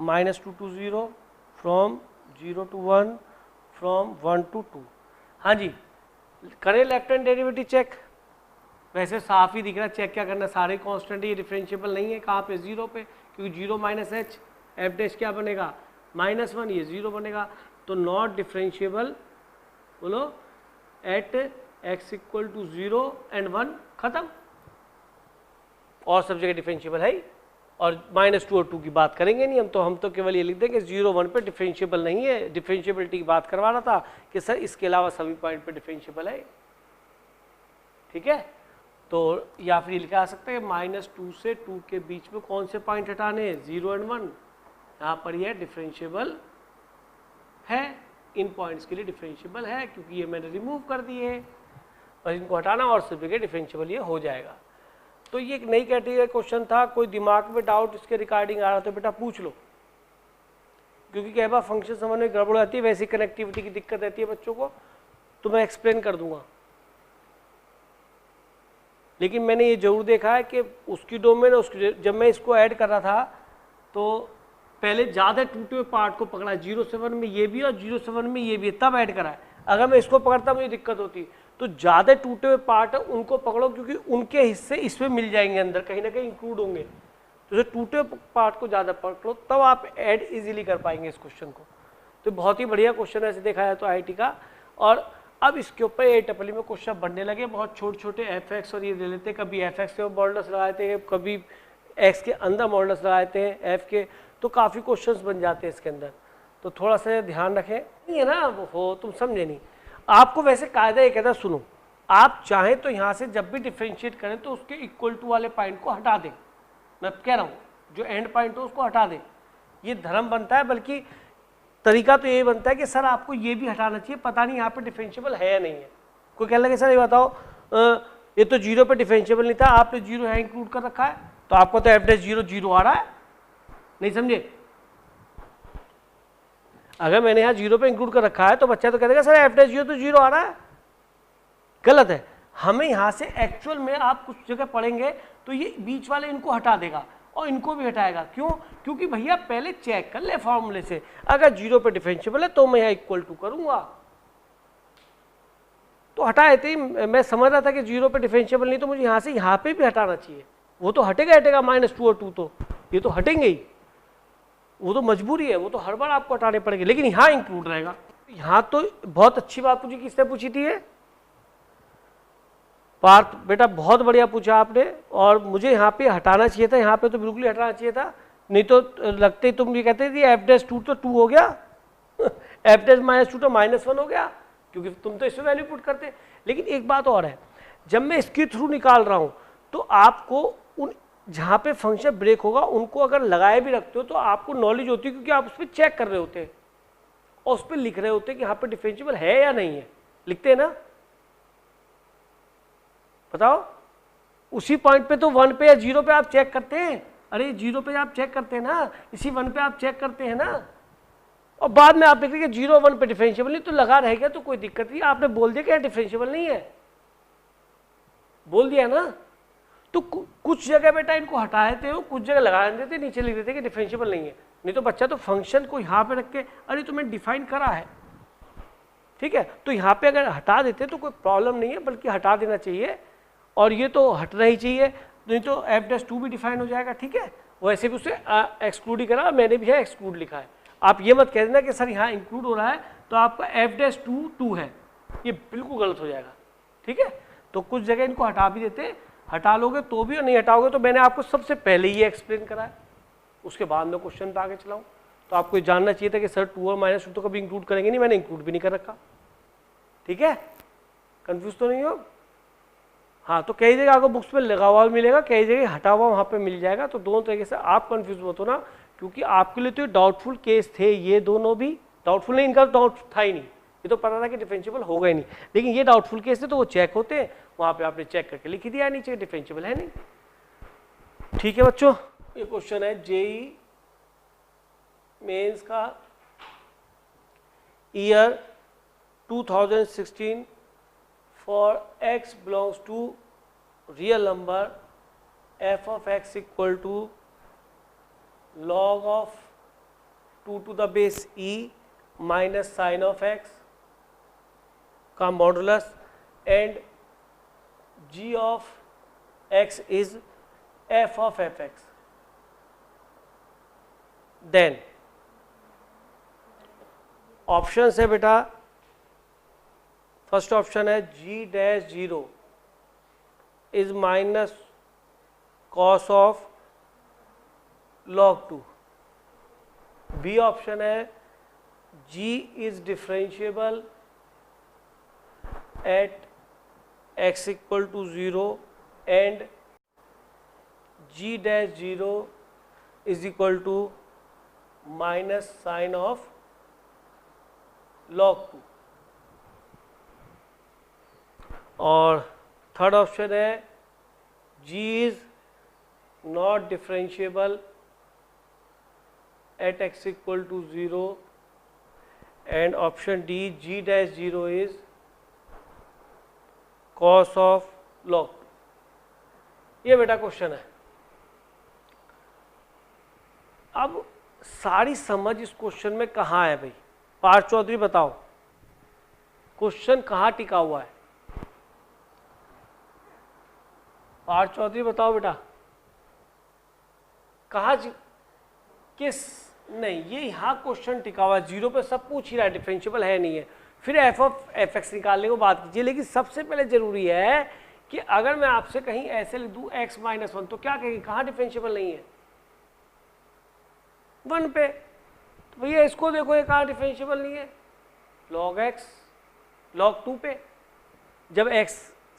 -2 to 0, from 0 to 1, from 1 to 2। हाँ जी, करें लेफ्ट हैंड डेरिवेटिव चेक। वैसे साफ ही दिख रहा है, चेक क्या करना, सारे कांस्टेंट, ये डिफरेंशिएबल नहीं है। कहाँ पे 0 पे, क्योंकि 0 माइनस एच, एफ डैश क्या बनेगा -1, ये 0 बनेगा, तो नॉट डिफरेंशिएबल। बोलो at x equal to 0 and 1, खत्म। और सब जगह डिफरेंशिएबल है ही, और -2 और 2 की बात करेंगे नहीं हम तो केवल ये लिख देंगे 0 1 पे डिफरेंशिएबल नहीं है। डिफरेंशिएबिलिटी की बात करवा रहा था कि सर इसके अलावा सभी पॉइंट पे डिफरेंशिएबल है, ठीक है। तो या फिर लिखा जा सकता है -2 से 2 के बीच में कौन से पॉइंट हटाने हैं, 0 and 1। यहाँ पर यह डिफरेंशिएबल है, इन पॉइंट्स के लिए डिफरेंशिएबल है, क्योंकि ये मैंने रिमूव कर दिए, और इनको हटाना और सब जगह डिफरेंशिएबल ये हो जाएगा। तो ये एक नई कैटेगरी क्वेश्चन था। कोई दिमाग में डाउट इसके रिगार्डिंग आ रहा तो बेटा पूछ लो, क्योंकि कई बार फंक्शन समझ में गड़बड़ आती है, वैसी कनेक्टिविटी की दिक्कत रहती है बच्चों को, तो मैं एक्सप्लेन कर दूंगा। लेकिन मैंने ये जरूर देखा है कि उसकी डोमेन, उसकी जब मैं इसको ऐड कर रहा था तो पहले ज़्यादा टूटे हुए पार्ट को पकड़ा, 0 से 1 में ये भी और 0 से 1 में ये भी, तब ऐड करा है। अगर मैं इसको पकड़ता मुझे दिक्कत होती, तो ज़्यादा टूटे हुए पार्ट है उनको पकड़ो, क्योंकि उनके हिस्से इसमें मिल जाएंगे, अंदर कहीं ना कहीं इंक्लूड होंगे। तो टूटे हुए पार्ट को ज़्यादा पकड़ो, तब आप ऐड इजीली कर पाएंगे इस क्वेश्चन को। तो बहुत ही बढ़िया क्वेश्चन ऐसे देखा है तो IIT का। और अब इसके ऊपर AEEE में क्वेश्चन बनने लगे, बहुत छोटे छोटे fx और ये ले लेते, कभी fx के मॉडल्स लगाए थे, कभी x के अंदर मॉडल्स लगाए थे f के, तो काफ़ी क्वेश्चंस बन जाते हैं इसके अंदर। तो थोड़ा सा ध्यान रखें, नहीं है ना हो, तुम समझे नहीं। आपको वैसे कायदा ये कहता है, सुनो, आप चाहें तो यहाँ से जब भी डिफ्रेंशिएट करें तो उसके इक्वल टू वाले पॉइंट को हटा दें। मैं कह रहा हूँ जो एंड पॉइंट हो उसको हटा दें, ये धर्म बनता है। बल्कि तरीका तो ये बनता है कि सर आपको ये भी हटाना चाहिए, पता नहीं यहाँ पे डिफरेंशिएबल है या नहीं है। कोई कहने लगे सर ये बताओ ये तो 0 पे डिफरेंशिएबल नहीं था, आपने 0 है इंक्लूड कर रखा है, तो आपको तो f' 0 0 आ रहा है, नहीं समझे। अगर मैंने यहाँ 0 पे इंक्लूड कर रखा है तो बच्चा तो कहेगा सर f' 0 तो 0 आ रहा है, गलत है। हमें यहाँ से एक्चुअल में आप कुछ जगह पढ़ेंगे तो ये बीच वाले इनको हटा देगा और इनको भी हटाएगा। क्यों? क्योंकि भैया पहले चेक कर ले फॉर्मूले से, अगर 0 पे डिफरेंशिएबल है तो मैं यहाँ इक्वल टू करूंगा, तो हटाए थे। मैं समझ रहा था कि 0 पे डिफरेंशिएबल नहीं, तो मुझे यहाँ से यहाँ पे भी हटाना चाहिए। वो तो हटेगा -2 और 2, तो ये तो हटेंगे ही, वो तो मजबूरी है, वो तो हर बार आपको हटाने पड़ेंगे, लेकिन यहाँ इंक्लूड रहेगा। यहाँ तो बहुत अच्छी बात पूछी, किसने पूछी थी ये? पार्थ बेटा, बहुत बढ़िया पूछा आपने। और मुझे यहाँ पे हटाना चाहिए था, यहाँ पे तो बिल्कुल ही हटाना चाहिए था, नहीं तो लगते तुम ये कहते थे f'2 तो 2 हो गया f' -2 तो -1 हो गया, क्योंकि तुम तो इसमें वैल्यू पुट करते। लेकिन एक बात और है, जब मैं इसके थ्रू निकाल रहा हूँ तो आपको उन जहाँ पे फंक्शन ब्रेक होगा उनको अगर लगाए भी रखते हो तो आपको नॉलेज होती है, क्योंकि आप उस पर चेक कर रहे होते हैं और उस पर लिख रहे होते हैं कि यहाँ पे डिफरेंशिएबल है या नहीं है, लिखते हैं ना। बताओ, उसी पॉइंट पे तो 1 पे या 0 पे आप चेक करते हैं, अरे 0 पे आप चेक करते हैं ना, इसी 1 पे आप चेक करते हैं ना, और बाद में आप देख रहे हैं कि 0 1 पे डिफरेंशिएबल नहीं, तो लगा रहेगा तो कोई दिक्कत नहीं। आपने बोल दिया कि डिफरेंशिएबल नहीं है, बोल दिया ना, तो कुछ जगह बेटा इनको हटा देते हो, कुछ जगह लगा देते, नीचे लिख देते कि डिफरेंशिएबल नहीं है। नहीं तो बच्चा तो फंक्शन को यहाँ पे रख के, अरे तो मैं डिफाइन करा है, ठीक है, तो यहाँ पे अगर हटा देते तो कोई प्रॉब्लम नहीं है, बल्कि हटा देना चाहिए, और ये तो हटना ही चाहिए, नहीं तो f'2 भी डिफाइन हो जाएगा, ठीक है। वैसे भी उसे एक्सक्लूड ही करा, मैंने भी है एक्सक्लूड लिखा है। आप ये मत कह देना कि सर यहाँ इंक्लूड हो रहा है तो आपका f'2 2 है, ये बिल्कुल गलत हो जाएगा, ठीक है। तो कुछ जगह इनको हटा भी देते, हटा लोगे तो भी, और नहीं हटाओगे तो मैंने आपको सबसे पहले ये एक्सप्लेन करा है, उसके बाद में क्वेश्चन पे आगे चलाऊँ। तो आपको जानना चाहिए था कि सर 2 और -2 तो कभी इंक्लूड करेंगे नहीं, मैंने इंक्लूड भी नहीं कर रखा, ठीक है। कंफ्यूज तो नहीं हो? हाँ, तो कई जगह आपको बुक्स में लगा हुआ मिलेगा, कई जगह हटा हुआ वहाँ पे मिल जाएगा, तो दोनों तरीके से आप कंफ्यूज मत होना, क्योंकि आपके लिए तो डाउटफुल केस थे ये दोनों भी। डाउटफुल नहीं, इनका डाउट था ही नहीं, ये तो पता था कि डिफरेंशिएबल होगा ही नहीं, लेकिन ये डाउटफुल केस थे तो वो चेक होते हैं, वहाँ पे आपने चेक करके लिख दिया नीचे डिफरेंशिएबल है नहीं, ठीक है बच्चों। ये क्वेश्चन है जेईई मेंस का year 2016 for x belongs to real number f of x equal to log of 2 to the base e minus sin of x का modulus and g of x is f of fx, then option है बेटा, first option है g'0 is minus cos of log 2, B option है g is differentiable at x equal to 0 and g'0 is equal to minus sine of log 2, और third option है g is not differentiable at x equal to 0 and option D g'0 is cos of log 2। ये बेटा question है। अब सारी समझ इस question में कहाँ है भाई? पार्थ चौधरी बताओ, क्वेश्चन कहाँ टिका हुआ है? पार्थ चौधरी बताओ बेटा, कहाँ किस, नहीं ये यहाँ क्वेश्चन टिका हुआ है, 0 पे सब पूछ ही रहा है, डिफरेंशिएबल है नहीं है, फिर एफ ऑफ एफ एक्स निकालने को बात कीजिए। लेकिन सबसे पहले जरूरी है कि अगर मैं आपसे कहीं ऐसे लिख दूँ x माइनस 1 तो क्या कहेंगे, कहाँ डिफरेंशिएबल नहीं है? 1 पे। तो भैया इसको देखो, ये कहाँ डिफरेंशिएबल नहीं है? log x log 2 पे, जब x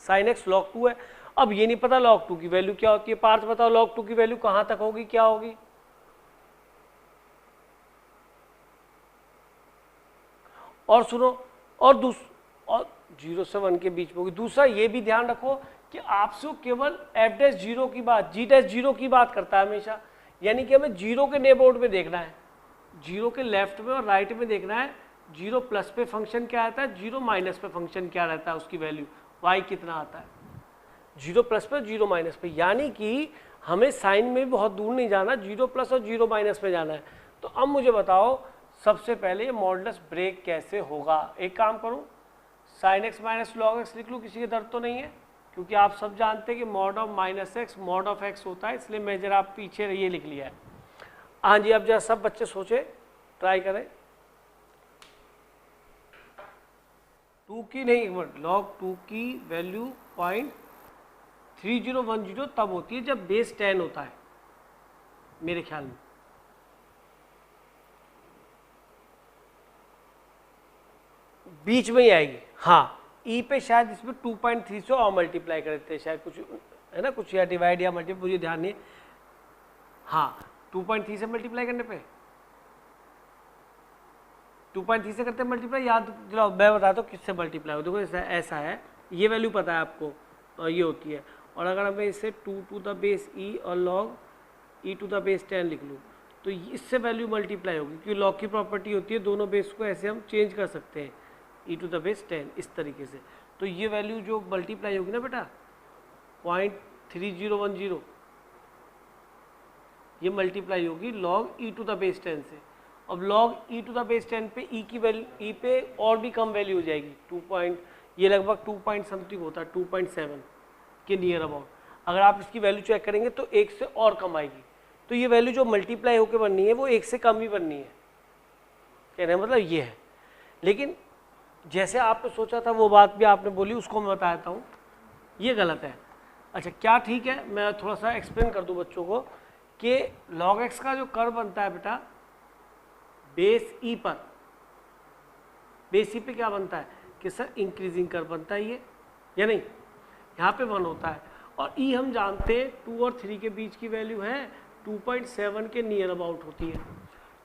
sin x log 2 है। अब ये नहीं पता log 2 की वैल्यू क्या होती है, पार्थ बताओ log 2 की वैल्यू कहाँ तक होगी, क्या होगी? और सुनो, और 0 से 1 के बीच में होगी। दूसरा ये भी ध्यान रखो कि आपसे केवल f'0 की बात, g'0 की बात करता है हमेशा, यानी कि हमें 0 के नेबरहुड में देखना है, 0 के लेफ्ट में और राइट में देखना है। 0 प्लस पे फंक्शन क्या आता है, 0 माइनस पे फंक्शन क्या रहता है, उसकी वैल्यू y कितना आता है, 0 प्लस पे 0 माइनस पे, यानी कि हमें साइन में भी बहुत दूर नहीं जाना, 0 प्लस और 0 माइनस पे जाना है। तो अब मुझे बताओ सबसे पहले ये मॉडुलस ब्रेक कैसे होगा? एक काम करूं, sine x minus log x लिख लूँ, किसी के दर्द तो नहीं है, क्योंकि आप सब जानते हैं कि mod of minus x mod of x होता है, इसलिए मैं जरा पीछे ये लिख लिया है। हाँ जी, अब जरा सब बच्चे सोचे, ट्राई करें। 2 की नहीं, एक मिनट, लॉग 2 की वैल्यू 0.3010 तब होती है जब बेस 10 होता है मेरे ख्याल में। बीच में ही आएगी, हाँ ई पे शायद इसमें 2.3 से और मल्टीप्लाई कर देते हैं शायद, कुछ है ना, कुछ या डिवाइड या मल्टीप्लाई, मुझे ध्यान नहीं। हाँ 2.3 से मल्टीप्लाई करने पे 2.3 से करते हैं मल्टीप्लाई, याद दिलाओ, मैं बताता हूँ किससे मल्टीप्लाई हो। देखो ऐसा है, ये वैल्यू पता है आपको, और ये होती है, और अगर हमें इसे 2 to the base e और log e to the base 10 लिख लूँ, तो इससे वैल्यू मल्टीप्लाई होगी, क्योंकि लॉग की प्रॉपर्टी होती है दोनों बेस को ऐसे हम चेंज कर सकते हैं, ई टू द बेस 10 इस तरीके से। तो ये वैल्यू जो मल्टीप्लाई होगी ना बेटा 0.3010, ये मल्टीप्लाई होगी log e to the base 10 से। अब log e to the base 10 पे ई की वैल्यू, ई पे और भी कम वैल्यू हो जाएगी, 2 ये लगभग 2 पॉइंट समथिंग होता है, 2.7 के नियर अबाउट। अगर आप इसकी वैल्यू चेक करेंगे तो 1 से और कम आएगी, तो ये वैल्यू जो मल्टीप्लाई होकर बननी है वो 1 से कम ही बननी है, कहने का मतलब ये है। लेकिन जैसे आपने सोचा था वो बात भी आपने बोली, उसको मैं बताता हूँ, ये गलत है। अच्छा क्या ठीक है, मैं थोड़ा सा एक्सप्लेन कर दूँ बच्चों को कि log x का जो कर्व बनता है बेटा बेस ई पर, बेस ई पे क्या बनता है कि सर इंक्रीजिंग कर्व बनता है ये, या नहीं, यहाँ पे 1 होता है, और ई हम जानते हैं 2 और 3 के बीच की वैल्यू है 2.7 के नियर अबाउट होती है।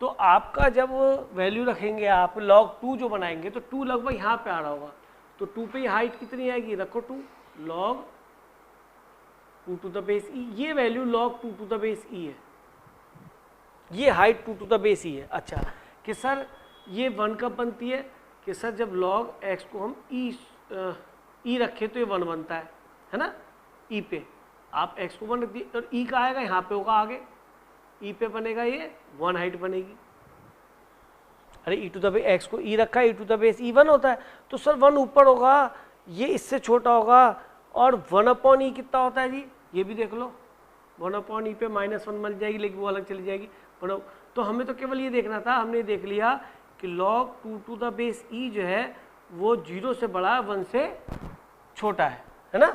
तो आपका जब वैल्यू रखेंगे आप log 2 जो बनाएंगे तो 2 लगभग यहाँ पे आ रहा होगा, तो 2 पे हाइट कितनी आएगी, रखो 2 log 2 to the base E, ये value log 2 to the base E है, ये height 2 to the base E है। अच्छा कि सर ये 1 कब बनती है कि सर जब log x को हम ई रखें तो ये 1 बनता है ना, ई पे आप x को 1 रख दिए और ई का आएगा यहाँ पे होगा आगे, ई पे बनेगा ये 1 हाइट बनेगी। अरे ई टू द बेस एक्स को ई रखा है, ई टू द बेस ई 1 होता है, तो सर 1 ऊपर होगा, ये इससे छोटा होगा, और 1/e कितना होता है जी, ये भी देख लो 1/e पे -1 मिल जाएगी, लेकिन वो अलग चली जाएगी। तो हमें तो केवल ये देखना था, हमने देख लिया कि log 2 टू द बेस ई जो है वो 0 से बड़ा 1 से छोटा है ना,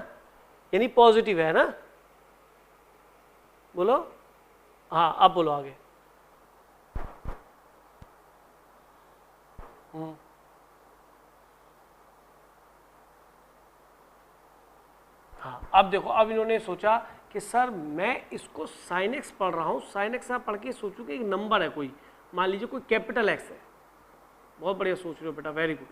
यानी पॉजिटिव है ना, बोलो हाँ अब बोलो आगे। हाँ अब देखो, अब इन्होंने सोचा कि सर मैं इसको sin x पढ़ रहा हूँ, sin x आप पढ़ के सोचो कि एक नंबर है कोई, मान लीजिए कोई कैपिटल x है, बहुत बढ़िया सोच रहे हो बेटा, वेरी गुड।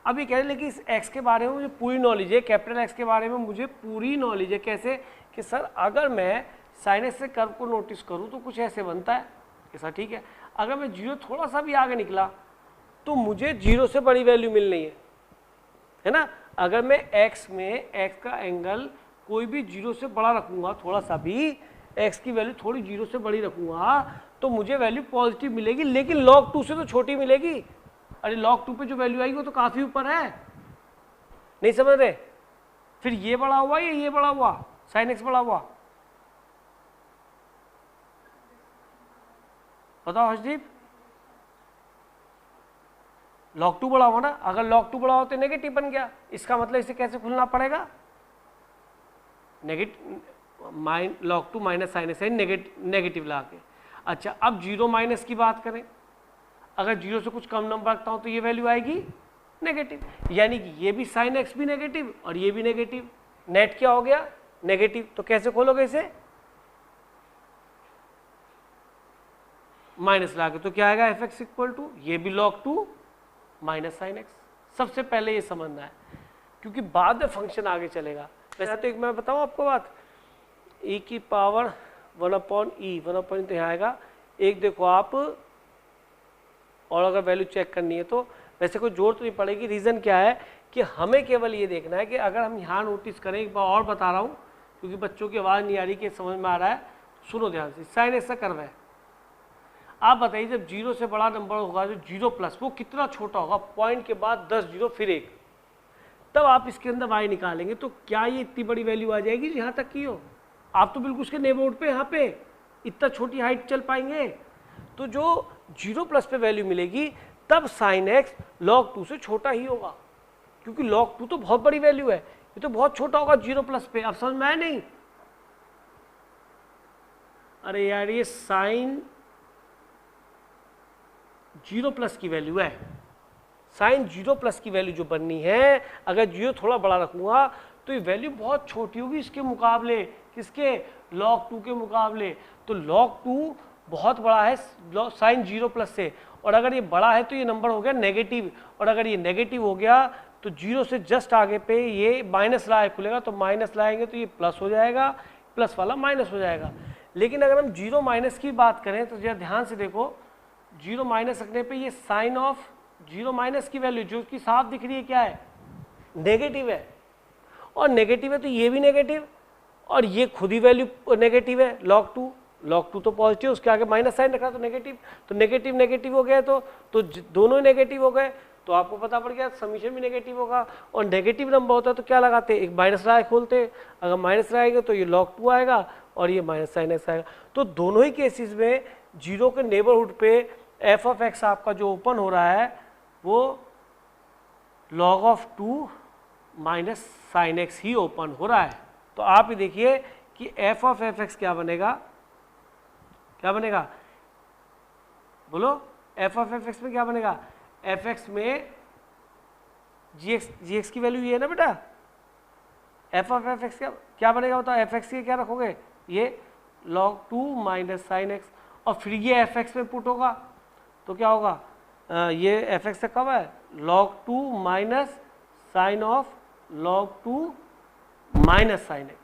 अब ये कह रहे हैं लेकिन इस x के बारे में मुझे पूरी नॉलेज है, कैपिटल x के बारे में मुझे पूरी नॉलेज है, कैसे कि सर अगर मैं sin x से कर्व को नोटिस करूँ तो कुछ ऐसे बनता है, ऐसा ठीक है। अगर मैं 0 थोड़ा सा भी आगे निकला तो मुझे 0 से बड़ी वैल्यू मिलनी है ना। अगर मैं x में x का एंगल कोई भी 0 से बड़ा रखूँगा, थोड़ा सा भी x की वैल्यू थोड़ी 0 से बड़ी रखूँगा तो मुझे वैल्यू पॉजिटिव मिलेगी, लेकिन log 2 से तो छोटी मिलेगी। अरे log 2 पे जो वैल्यू आएगी वो तो काफ़ी ऊपर है, नहीं समझ रहे। फिर ये बड़ा हुआ या ये बड़ा हुआ, sin x बड़ा हुआ, बताओ हर्षदीप। log 2 बड़ा हुआ ना, अगर log 2 बड़ा हो तो नेगेटिव बन गया, इसका मतलब इसे कैसे खुलना पड़ेगा, log 2 minus sin x negative ला के। अच्छा अब 0 माइनस की बात करें, अगर 0 से कुछ कम नंबर रखता हूँ तो ये वैल्यू आएगी नेगेटिव, यानी कि ये भी sin x भी नेगेटिव और ये भी नेगेटिव, नेट क्या हो गया नेगेटिव। तो कैसे खोलोगे इसे, माइनस ला के, तो क्या आएगा fx इक्वल टू ये भी log 2 माइनस sin x। सबसे पहले ये समझना है क्योंकि बाद में फंक्शन आगे चलेगा। वैसे तो एक मैं बताऊँ आपको बात, e की पावर 1/e, 1/e तो यहाँ आएगा एक, देखो आप, और अगर वैल्यू चेक करनी है तो वैसे कोई जोर तो नहीं पड़ेगी। रीज़न क्या है कि हमें केवल ये देखना है कि अगर हम यहाँ नोटिस करें, एक बार और बता रहा हूँ क्योंकि बच्चों की आवाज़ नहीं आ रही कि समझ में आ रहा है, सुनो ध्यान से। sin x का कर्व है, आप बताइए जब 0 से बड़ा नंबर होगा जो 0+, वो कितना छोटा होगा, पॉइंट के बाद 10 0 फिर 1, तब आप इसके अंदर y निकालेंगे तो क्या ये इतनी बड़ी वैल्यू आ जाएगी यहाँ तक की हो, आप तो बिल्कुल उसके नेबरहुड पे यहाँ पे इतना छोटी हाइट चल पाएंगे। तो जो 0+ पे वैल्यू मिलेगी तब sin x log 2 से छोटा ही होगा, क्योंकि log 2 तो बहुत बड़ी वैल्यू है, ये तो बहुत छोटा होगा 0+ पे। अब समझ में आया नहीं, अरे यार ये sin 0+ की वैल्यू है, sin 0+ की वैल्यू जो बननी है, अगर 0 थोड़ा बड़ा रखूँगा तो ये वैल्यू बहुत छोटी होगी इसके मुकाबले, किसके, log 2 के मुकाबले। तो log 2 बहुत बड़ा है sin 0+ से, और अगर ये बड़ा है तो ये नंबर हो गया नेगेटिव, और अगर ये नेगेटिव हो गया तो 0 से जस्ट आगे पे ये माइनस लाए खुलेगा, तो माइनस लाएंगे तो ये प्लस हो जाएगा, प्लस वाला माइनस हो जाएगा। लेकिन अगर हम जीरो माइनस की बात करें तो जरा ध्यान से देखो, जीरो माइनस रखने पे ये साइन ऑफ जीरो माइनस की वैल्यू जो कि साफ दिख रही है क्या है, नेगेटिव है, और नेगेटिव है तो ये भी नेगेटिव, और ये खुद ही वैल्यू नेगेटिव है, log 2 तो पॉजिटिव, उसके आगे माइनस साइन रखा तो नेगेटिव, तो नेगेटिव नेगेटिव हो गया, तो दोनों ही नेगेटिव हो गए, तो आपको पता पड़ गया समीशन भी नेगेटिव होगा, और नेगेटिव नंबर होता है तो क्या लगाते, एक माइनस राय खोलते, अगर माइनस रहेगा तो ये log 2 आएगा और ये माइनस साइन एक्स आएगा। तो दोनों ही केसेस में जीरो के नेबरहुड पे एफ ऑफ एक्स आपका जो ओपन हो रहा है वो log of 2 minus sine x he open हो रहा है। तो आप ये देखिए कि एफ ऑफ एफ एक्स क्या बनेगा, क्या बनेगा, बोलो, एफ ऑफ एफ एक्स में क्या बनेगा, एफ एक्स में जी एक्स की वैल्यू ये है ना बेटा, एफ ऑफ एफ एक्स क्या बनेगा बताओ, एफ एक्स के क्या रखोगे, ये log 2 माइनस साइन एक्स, और फिर ये एफ एक्स में पुट होगा तो क्या होगा, ये एफ एक्स कब है, log 2 minus sine of log 2 minus sine x.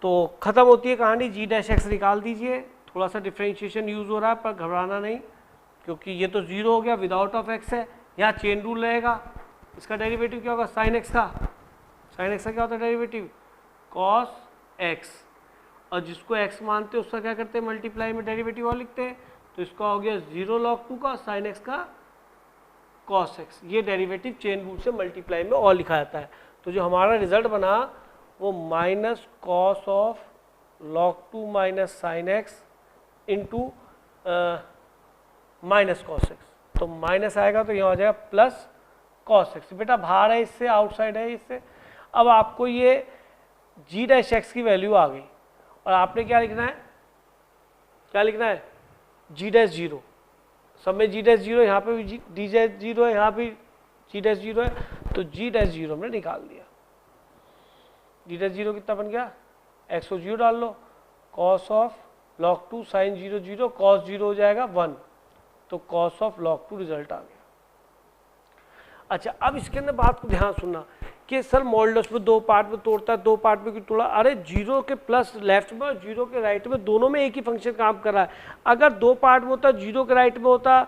तो खत्म होती है कहानी, जी डैश एक्स निकाल दीजिए, थोड़ा सा डिफ्रेंशिएशन यूज हो रहा है पर घबराना नहीं, क्योंकि ये तो जीरो हो गया, विदाउट ऑफ एक्स है, यहाँ चेन रूल रहेगा, इसका डेरिवेटिव क्या होगा, साइन एक्स का, साइन एक्स का क्या होता है डेरिवेटिव, कॉस एक्स, और जिसको एक्स मानते हैं उसका क्या करते हैं, मल्टीप्लाई में डेरिवेटिव और लिखते हैं, तो इसका हो गया 0 log 2 का साइन एक्स का कॉस एक्स, ये डेरिवेटिव चेन रूल से मल्टीप्लाई में और लिखा जाता है। तो जो हमारा रिजल्ट बना वो minus cos of log 2 minus sine x into minus cos x, तो माइनस आएगा तो यहाँ हो जाएगा प्लस कॉस एक्स, बेटा बाहर है इससे, आउटसाइड है इससे। अब आपको ये जी डैश एक्स की वैल्यू आ गई और आपने क्या लिखना है, क्या लिखना है, जी डैश जीरो, सब में जी डैश जीरो, यहाँ पे भी डी डैश जीरो है, यहाँ भी जी डैश जीरो है, तो जी डैश जीरो हमने निकाल दिया। जी डैश जीरो कितना बन गया, एक्स को जीरो डाल लो, cos of log 2 sine 0 0, cos zero हो जाएगा 1, तो कॉस ऑफ log 2 रिजल्ट आ गया। अच्छा, अब इसके अंदर बात को ध्यान सुनना कि सर मॉडुलस में दो पार्ट में तोड़ता है, दो पार्ट में क्यों तोड़ा, अरे जीरो के प्लस लेफ्ट में और जीरो के राइट में दोनों में एक ही फंक्शन काम कर रहा है। अगर दो पार्ट में होता, जीरो के राइट में होता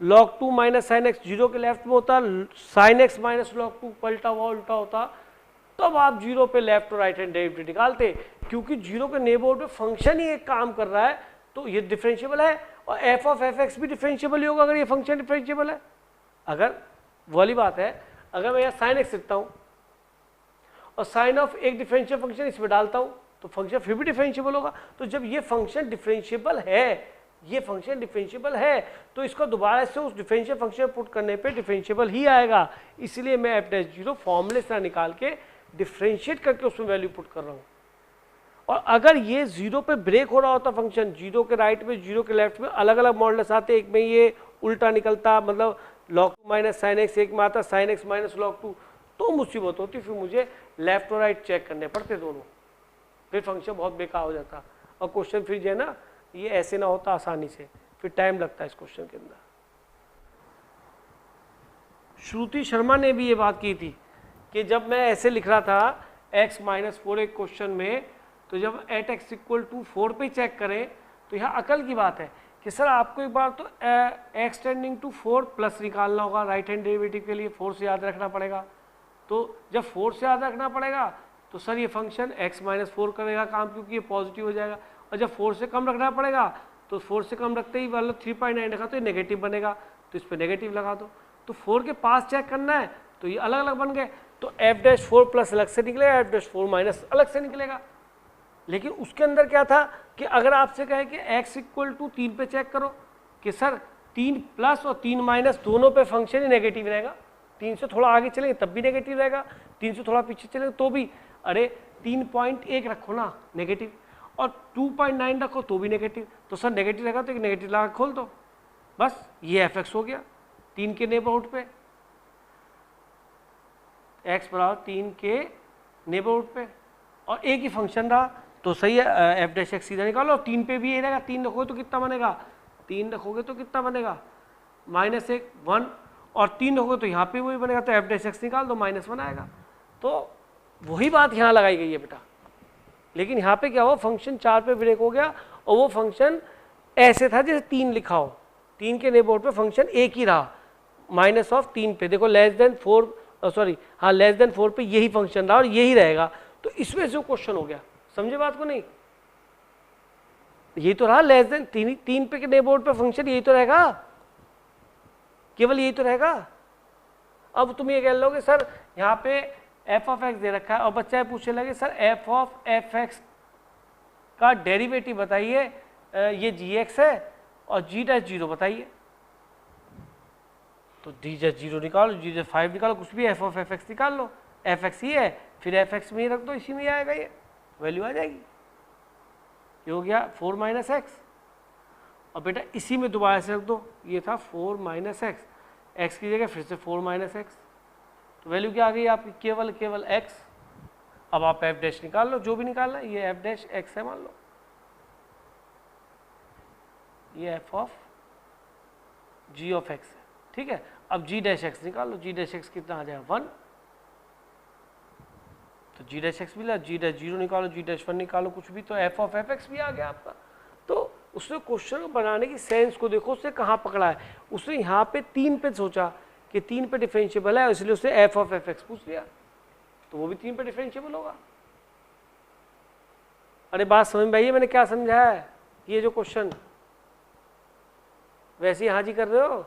log 2 minus sine x, zero के लेफ्ट में होता साइन एक्स माइनस log 2, पलटा हुआ उल्टा होता, तब आप जीरो पे लेफ्ट और राइट हैंड डेरिवेटिव निकालते, क्योंकि जीरो के नेबरहुड में फंक्शन ही एक काम कर रहा है, तो ये डिफरेंशिएबल है, और एफ ऑफ एफ एक्स भी डिफरेंशिएबल ही होगा अगर ये फंक्शन डिफरेंशिएबल है। अगर वाली बात है, अगर मैं यहाँ साइन एक्स लिखता हूँ और साइन ऑफ एक डिफरेंशियल फंक्शन इसमें डालता हूँ तो फंक्शन फिर भी डिफरेंशिएबल होगा। तो जब ये फंक्शन डिफरेंशिएबल है, ये फंक्शन डिफरेंशिएबल है, तो इसको दोबारा से उस डिफरेंशियल फंक्शन पुट करने पे डिफरेंशिएबल ही आएगा। इसलिए मैं एफ डैश जीरो फॉर्मूले से निकाल के डिफरेंशिएट करके उसमें वैल्यू पुट कर रहा हूँ। और अगर ये जीरो पे ब्रेक हो रहा होता फंक्शन, जीरो के राइट में जीरो के लेफ्ट में अलग अलग मॉडल्स आते, एक में ये उल्टा निकलता, मतलब log 2 माइनस साइन एक्स, एक में आता साइन एक्स माइनस log 2, तो मुसीबत होती, फिर मुझे लेफ्ट और राइट चेक करने पड़ते दोनों, फिर फंक्शन बहुत बेकार हो जाता, और क्वेश्चन फिर जो है ना ये ऐसे ना होता आसानी से, फिर टाइम लगता है इस क्वेश्चन के अंदर। श्रुति शर्मा ने भी ये बात की थी कि जब मैं ऐसे लिख रहा था x माइनस 4 एक क्वेश्चन में, तो जब एट एक्स इक्वल टू 4 पे चेक करें तो यहाँ अकल की बात है कि सर आपको एक बार तो x टेंडिंग टू 4 प्लस निकालना होगा राइट हैंड डेरिवेटिव के लिए, 4 से याद रखना पड़ेगा। तो जब 4 से याद रखना पड़ेगा तो सर ये फंक्शन x माइनस 4 करेगा काम, क्योंकि ये पॉजिटिव हो जाएगा, और जब 4 से कम रखना पड़ेगा तो 4 से कम रखते ही मतलब 3.9 रखा तो ये नेगेटिव बनेगा, तो इस पर नेगेटिव लगा दो। तो 4 के पास चेक करना है तो ये अलग अलग बन गए, तो एफ डैश 4 प्लस अलग से निकलेगा, एफ डैश 4 माइनस अलग से निकलेगा। लेकिन उसके अंदर क्या था कि अगर आपसे कहे कि x इक्वल टू 3 पे चेक करो कि सर 3 प्लस और 3 माइनस दोनों पे फंक्शन ही नेगेटिव रहेगा, 3 से थोड़ा आगे चलेंगे तब भी नेगेटिव रहेगा, 3 से थोड़ा पीछे चलेंगे तो भी, अरे 3.1 रखो ना नेगेटिव, और 2.9 रखो तो भी नेगेटिव, तो सर नेगेटिव रहेगा तो एक नेगेटिव लगा खोल दो, बस ये एफ एक्स हो गया 3 के नेबरहुड पे, x बराबर 3 के नेबरहुड पे, और एक ही फंक्शन रहा तो सही है, एफ डैश एक्स सीधा निकालो। 3 पे भी ये रहेगा, 3 रखोगे तो कितना बनेगा, 3 रखोगे तो कितना बनेगा -1 1, और 3 रखोगे तो यहाँ पे वही बनेगा, तो एफ डैश एक्स निकाल दो -1 आएगा। तो वही बात यहाँ लगाई गई है बेटा, लेकिन यहाँ पे क्या हुआ, फंक्शन 4 पे ब्रेक हो गया और वो फंक्शन ऐसे था जैसे 3 लिखा हो, 3 के नेबरहुड पे फंक्शन एक ही रहा, माइनस ऑफ 3 पे। देखो लेस देन 4, सॉरी हाँ लेस देन 4 पे यही फंक्शन रहा और यही रहेगा, तो इसमें से क्वेश्चन हो गया। समझे बात को नहीं? यही तो रहा, लेस देन 3 पे के नेबरहुड पे फंक्शन यही तो रहेगा, केवल यही तो रहेगा। अब तुम ये कह लोगे सर यहाँ पे एफ ऑफ एक्स दे रखा है और बच्चा पूछने लगे sir F of F x का डेरिवेटिव बताइए, ये जी एक्स है और जी डैश 0 बताइए। तो डी डैश 0 निकालो, जी डैश 5 निकालो, कुछ भी एफ ऑफ एफ एक्स निकाल लो, एफ एक्स ही है, फिर एफ एक्स में ही रख दो, इसी में आएगा, ये वैल्यू आ जाएगी। ये हो गया 4 माइनस एक्स, और बेटा इसी में दोबारा से रख दो, ये था 4 माइनस एक्स, एक्स की जगह फिर से 4 माइनस एक्स, तो वैल्यू क्या आ गई आपकी, केवल एक्स। अब आप एफ डैश निकाल लो, जो भी निकालना है, ये एफ डैश एक्स है मान लो, ये f of g of x है, ठीक है। अब जी डैश एक्स निकाल लो, जी डैश एक्स कितना आ जाएगा 1, तो जी डैश एक्स मिला, जी डैश 0 निकालो, जी डैश 1 निकालो, कुछ भी, तो एफ ऑफ एफ एक्स भी आ गया आपका। तो उसने क्वेश्चन को बनाने की सेंस को देखो, उसने कहाँ पकड़ा है, उसने यहाँ पे 3 पे सोचा कि 3 पे डिफरेंशिएबल है, इसलिए उसने एफ ऑफ एफ एक्स पूछ लिया, तो वो भी 3 पे डिफरेंशिएबल होगा। अरे बात समझ में आई है मैंने क्या समझाया है? ये जो क्वेश्चन वैसे ही हाँ जी कर रहे हो?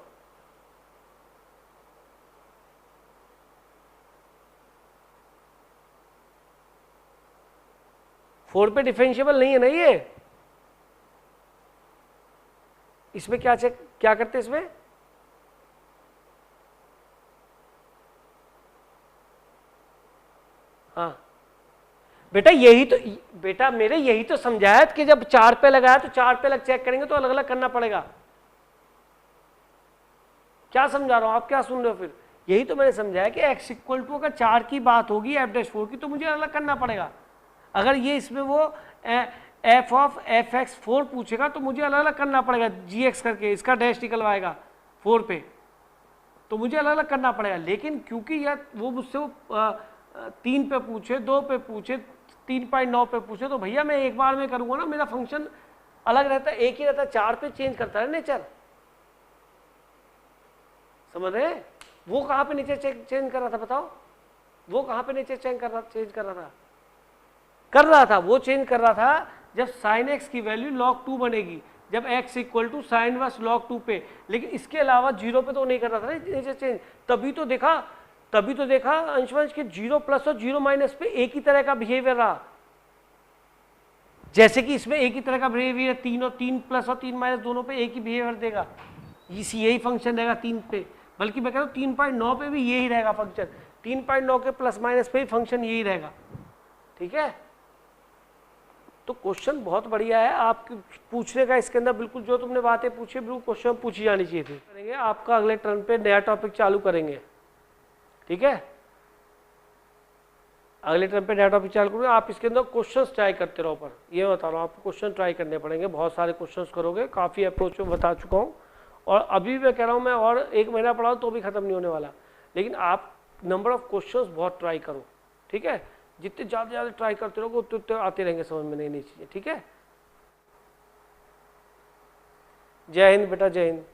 फोर पे डिफरेंशिएबल नहीं है ना ये, इसमें क्या चेक क्या करते हैं इसमें, हाँ बेटा यही तो, बेटा मेरे यही तो समझाया कि जब 4 पे लगाया तो 4 पे अलग चेक करेंगे तो अलग अलग करना पड़ेगा। क्या समझा रहा हूं, आप क्या सुन रहे हो फिर? यही तो मैंने समझाया कि x इक्वल टू अगर 4 की बात होगी एफ डैश 4 की तो मुझे अलग करना पड़ेगा। अगर ये इसमें वो एफ ऑफ एफ एक्स 4 पूछेगा तो मुझे अलग अलग करना पड़ेगा, जी एक्स करके इसका डैश निकलवाएगा 4 पे, तो मुझे अलग अलग करना पड़ेगा। लेकिन क्योंकि यह वो मुझसे वो 3 पे पूछे, 2 पे पूछे, 3.9 पे पूछे, तो भैया मैं एक बार में करूंगा ना, मेरा फंक्शन अलग रहता है, एक ही रहता है, 4 पे चेंज करता है नेचर। समझ रहे? वो कहाँ पे नीचे चेंज कर रहा था बताओ, वो कहाँ पे नीचे चेंज कर रहा था, वो चेंज कर रहा था जब साइन एक्स की वैल्यू log 2 बनेगी, जब x equal to sine inverse log 2 पे। लेकिन इसके अलावा 0 पे तो नहीं कर रहा था नीचे चेंज। तभी तो देखा अंशवंश के 0 प्लस और 0 माइनस पे एक ही तरह का बिहेवियर रहा, जैसे कि इसमें एक ही तरह का बिहेवियर 3 और 3 प्लस और 3 माइनस दोनों पे एक ही बिहेवियर देगा, यही फंक्शन रहेगा 3 पे। बल्कि मैं कह रहा हूँ 3.9 पे भी यही रहेगा फंक्शन, 3.9 के प्लस माइनस पे ही फंक्शन यही रहेगा, ठीक है। तो क्वेश्चन बहुत बढ़िया है, आप पूछने का इसके अंदर बिल्कुल जो तुमने बातें पूछी बिल्कुल क्वेश्चन पूछी जानी चाहिए थी। करेंगे आपका अगले टर्न पे नया टॉपिक चालू करेंगे, ठीक है। अगले टर्म पे नया टॉपिक चालू करोगे, आप इसके अंदर क्वेश्चंस ट्राई करते रहो, पर ये बता रहा हूँ आपको क्वेश्चन ट्राई करने पड़ेंगे, बहुत सारे क्वेश्चंस करोगे, काफ़ी अप्रोच में बता चुका हूँ, और अभी मैं कह रहा हूँ मैं और 1 महीना पढ़ाऊँ तो भी खत्म नहीं होने वाला। लेकिन आप नंबर ऑफ क्वेश्चंस बहुत ट्राई करो, ठीक है। जितने ज़्यादा ट्राई करते रहोगे उतने आते रहेंगे समझ में नई नई चीज़ें, ठीक है। जय हिंद बेटा, जय हिंद।